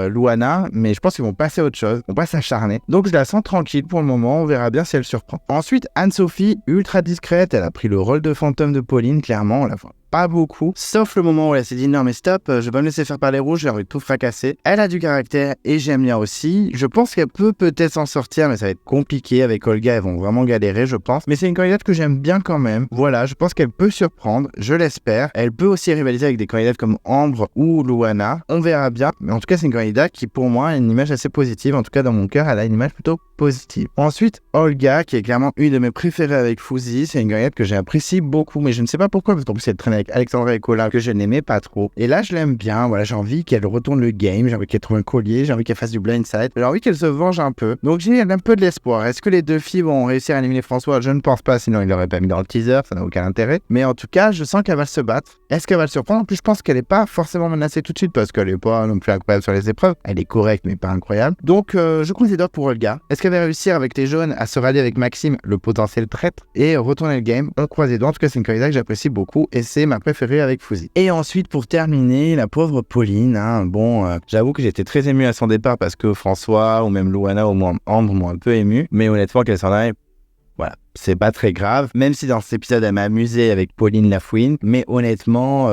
Loana, mais je pense qu'ils vont passer à autre chose. Ils vont pas s'acharner. Donc, je la sens tranquille pour le moment. On verra bien si elle surprend. Ensuite, Anne-Sophie, ultra discrète. Elle a pris le rôle de fantôme de Pauline, clairement. On la voit pas beaucoup, sauf le moment où elle s'est dit non mais stop, je vais pas me laisser faire par les rouges, j'ai envie de tout fracasser. Elle a du caractère et j'aime bien aussi. Je pense qu'elle peut peut-être s'en sortir, mais ça va être compliqué avec Olga, elles vont vraiment galérer, je pense. Mais c'est une candidate que j'aime bien quand même. Voilà, je pense qu'elle peut surprendre, je l'espère. Elle peut aussi rivaliser avec des candidates comme Ambre ou Loana. On verra bien. Mais en tout cas, c'est une candidate qui pour moi a une image assez positive. En tout cas, dans mon cœur, elle a une image plutôt positive. Ensuite, Olga, qui est clairement une de mes préférées avec Fouzi, c'est une candidate que j'apprécie beaucoup, mais je ne sais pas pourquoi, parce qu'en plus elle traîne avec Alexandra et Colin, que je n'aimais pas trop. Et là, je l'aime bien. Voilà, j'ai envie qu'elle retourne le game, j'ai envie qu'elle trouve un collier, j'ai envie qu'elle fasse du blindside, j'ai envie qu'elle se venge un peu. Donc j'ai un peu de l'espoir. Est-ce que les deux filles vont réussir à éliminer François? Je ne pense pas, sinon il l'aurait pas mis dans le teaser, ça n'a aucun intérêt. Mais en tout cas, je sens qu'elle va se battre. Est-ce qu'elle va le surprendre? En plus, je pense qu'elle n'est pas forcément menacée tout de suite, parce qu'elle n'est pas non plus incroyable sur les épreuves. Elle est correcte, mais pas incroyable. Donc, je croise les doigts pour Olga. Est-ce qu'elle va réussir avec les jaunes à se rallier avec Maxime, le potentiel traître, et retourner le game? On croise les doigts. En tout cas, c'est une candidate que j'apprécie beaucoup, et c'est ma préférée avec Fouzi. Et ensuite, pour terminer, la pauvre Pauline, j'avoue que j'étais très ému à son départ parce que François ou même Loana ou Ambre m'ont un peu ému, mais honnêtement qu'elle s'en aille, voilà, c'est pas très grave, même si dans cet épisode elle m'a amusé avec Pauline Lafouine, mais honnêtement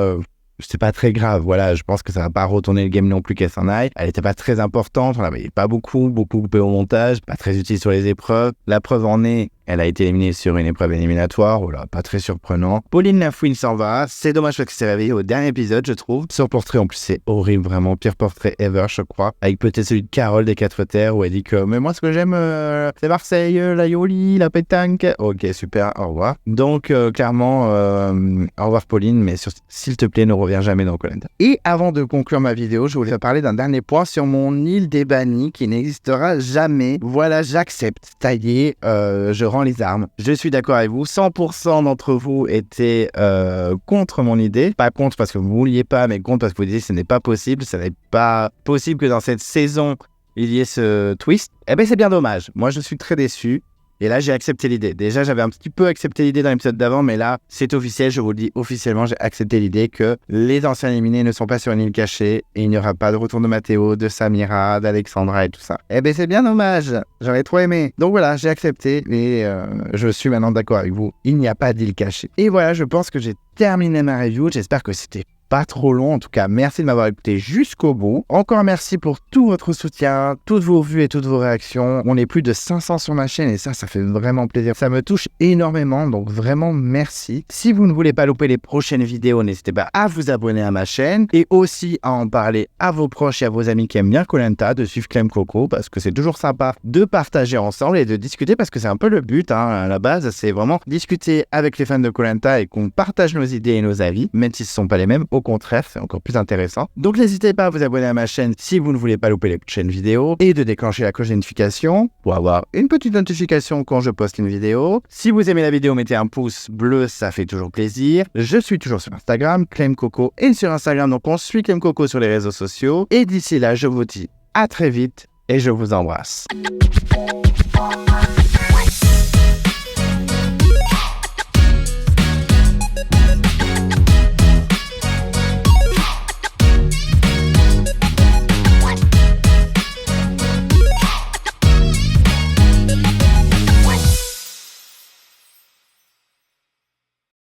c'est pas très grave, voilà, je pense que ça va pas retourner le game non plus qu'elle s'en aille. Elle était pas très importante, on la voyait pas beaucoup coupé au montage, pas très utile sur les épreuves. La preuve en est, elle a été éliminée sur une épreuve éliminatoire, voilà, pas très surprenant. Pauline Lafouine s'en va, c'est dommage parce qu'elle s'est réveillée au dernier épisode, je trouve. Son portrait en plus c'est horrible, vraiment, pire portrait ever, je crois. Avec peut-être celui de Carole des 4 Terres où elle dit que mais moi ce que j'aime c'est Marseille, la Yoli, la pétanque. Ok, super, au revoir. Donc clairement, au revoir Pauline, mais s'il te plaît, ne reviens jamais dans Koh-Lanta. Et avant de conclure ma vidéo, je voulais parler d'un dernier point sur mon île des bannis qui n'existera jamais. Voilà, j'accepte, ça y est, je rends les armes. Je suis d'accord avec vous, 100% d'entre vous étaient contre mon idée. Pas contre parce que vous ne vouliez pas, mais contre parce que vous disiez que ce n'est pas possible. Ce n'est pas possible que dans cette saison, il y ait ce twist. Eh bien, c'est bien dommage. Moi, je suis très déçu. Et là, j'ai accepté l'idée. Déjà, j'avais un petit peu accepté l'idée dans l'épisode d'avant, mais là, c'est officiel. Je vous le dis officiellement, j'ai accepté l'idée que les anciens éliminés ne sont pas sur une île cachée et il n'y aura pas de retour de Mathéo, de Samira, d'Alexandra et tout ça. Eh ben, c'est bien dommage. J'aurais trop aimé. Donc voilà, j'ai accepté et je suis maintenant d'accord avec vous. Il n'y a pas d'île cachée. Et voilà, je pense que j'ai terminé ma review. J'espère que c'était pas trop long. En tout cas, merci de m'avoir écouté jusqu'au bout. Encore merci pour tout votre soutien, toutes vos vues et toutes vos réactions. On est plus de 500 sur ma chaîne et ça fait vraiment plaisir. Ça me touche énormément, donc vraiment merci. Si vous ne voulez pas louper les prochaines vidéos, n'hésitez pas à vous abonner à ma chaîne et aussi à en parler à vos proches et à vos amis qui aiment bien Koh Lanta, de suivre Clem Coco parce que c'est toujours sympa de partager ensemble et de discuter parce que c'est un peu le but, à la base, c'est vraiment discuter avec les fans de Koh Lanta et qu'on partage nos idées et nos avis, même si ce ne sont pas les mêmes. Au contraire, c'est encore plus intéressant. Donc n'hésitez pas à vous abonner à ma chaîne si vous ne voulez pas louper les prochaines vidéos et de déclencher la cloche de notification pour avoir une petite notification quand je poste une vidéo. Si vous aimez la vidéo, mettez un pouce bleu, ça fait toujours plaisir. Je suis toujours sur Instagram, Clem Coco, et sur Instagram, donc on suit Clem Coco sur les réseaux sociaux. Et d'ici là, je vous dis à très vite et je vous embrasse.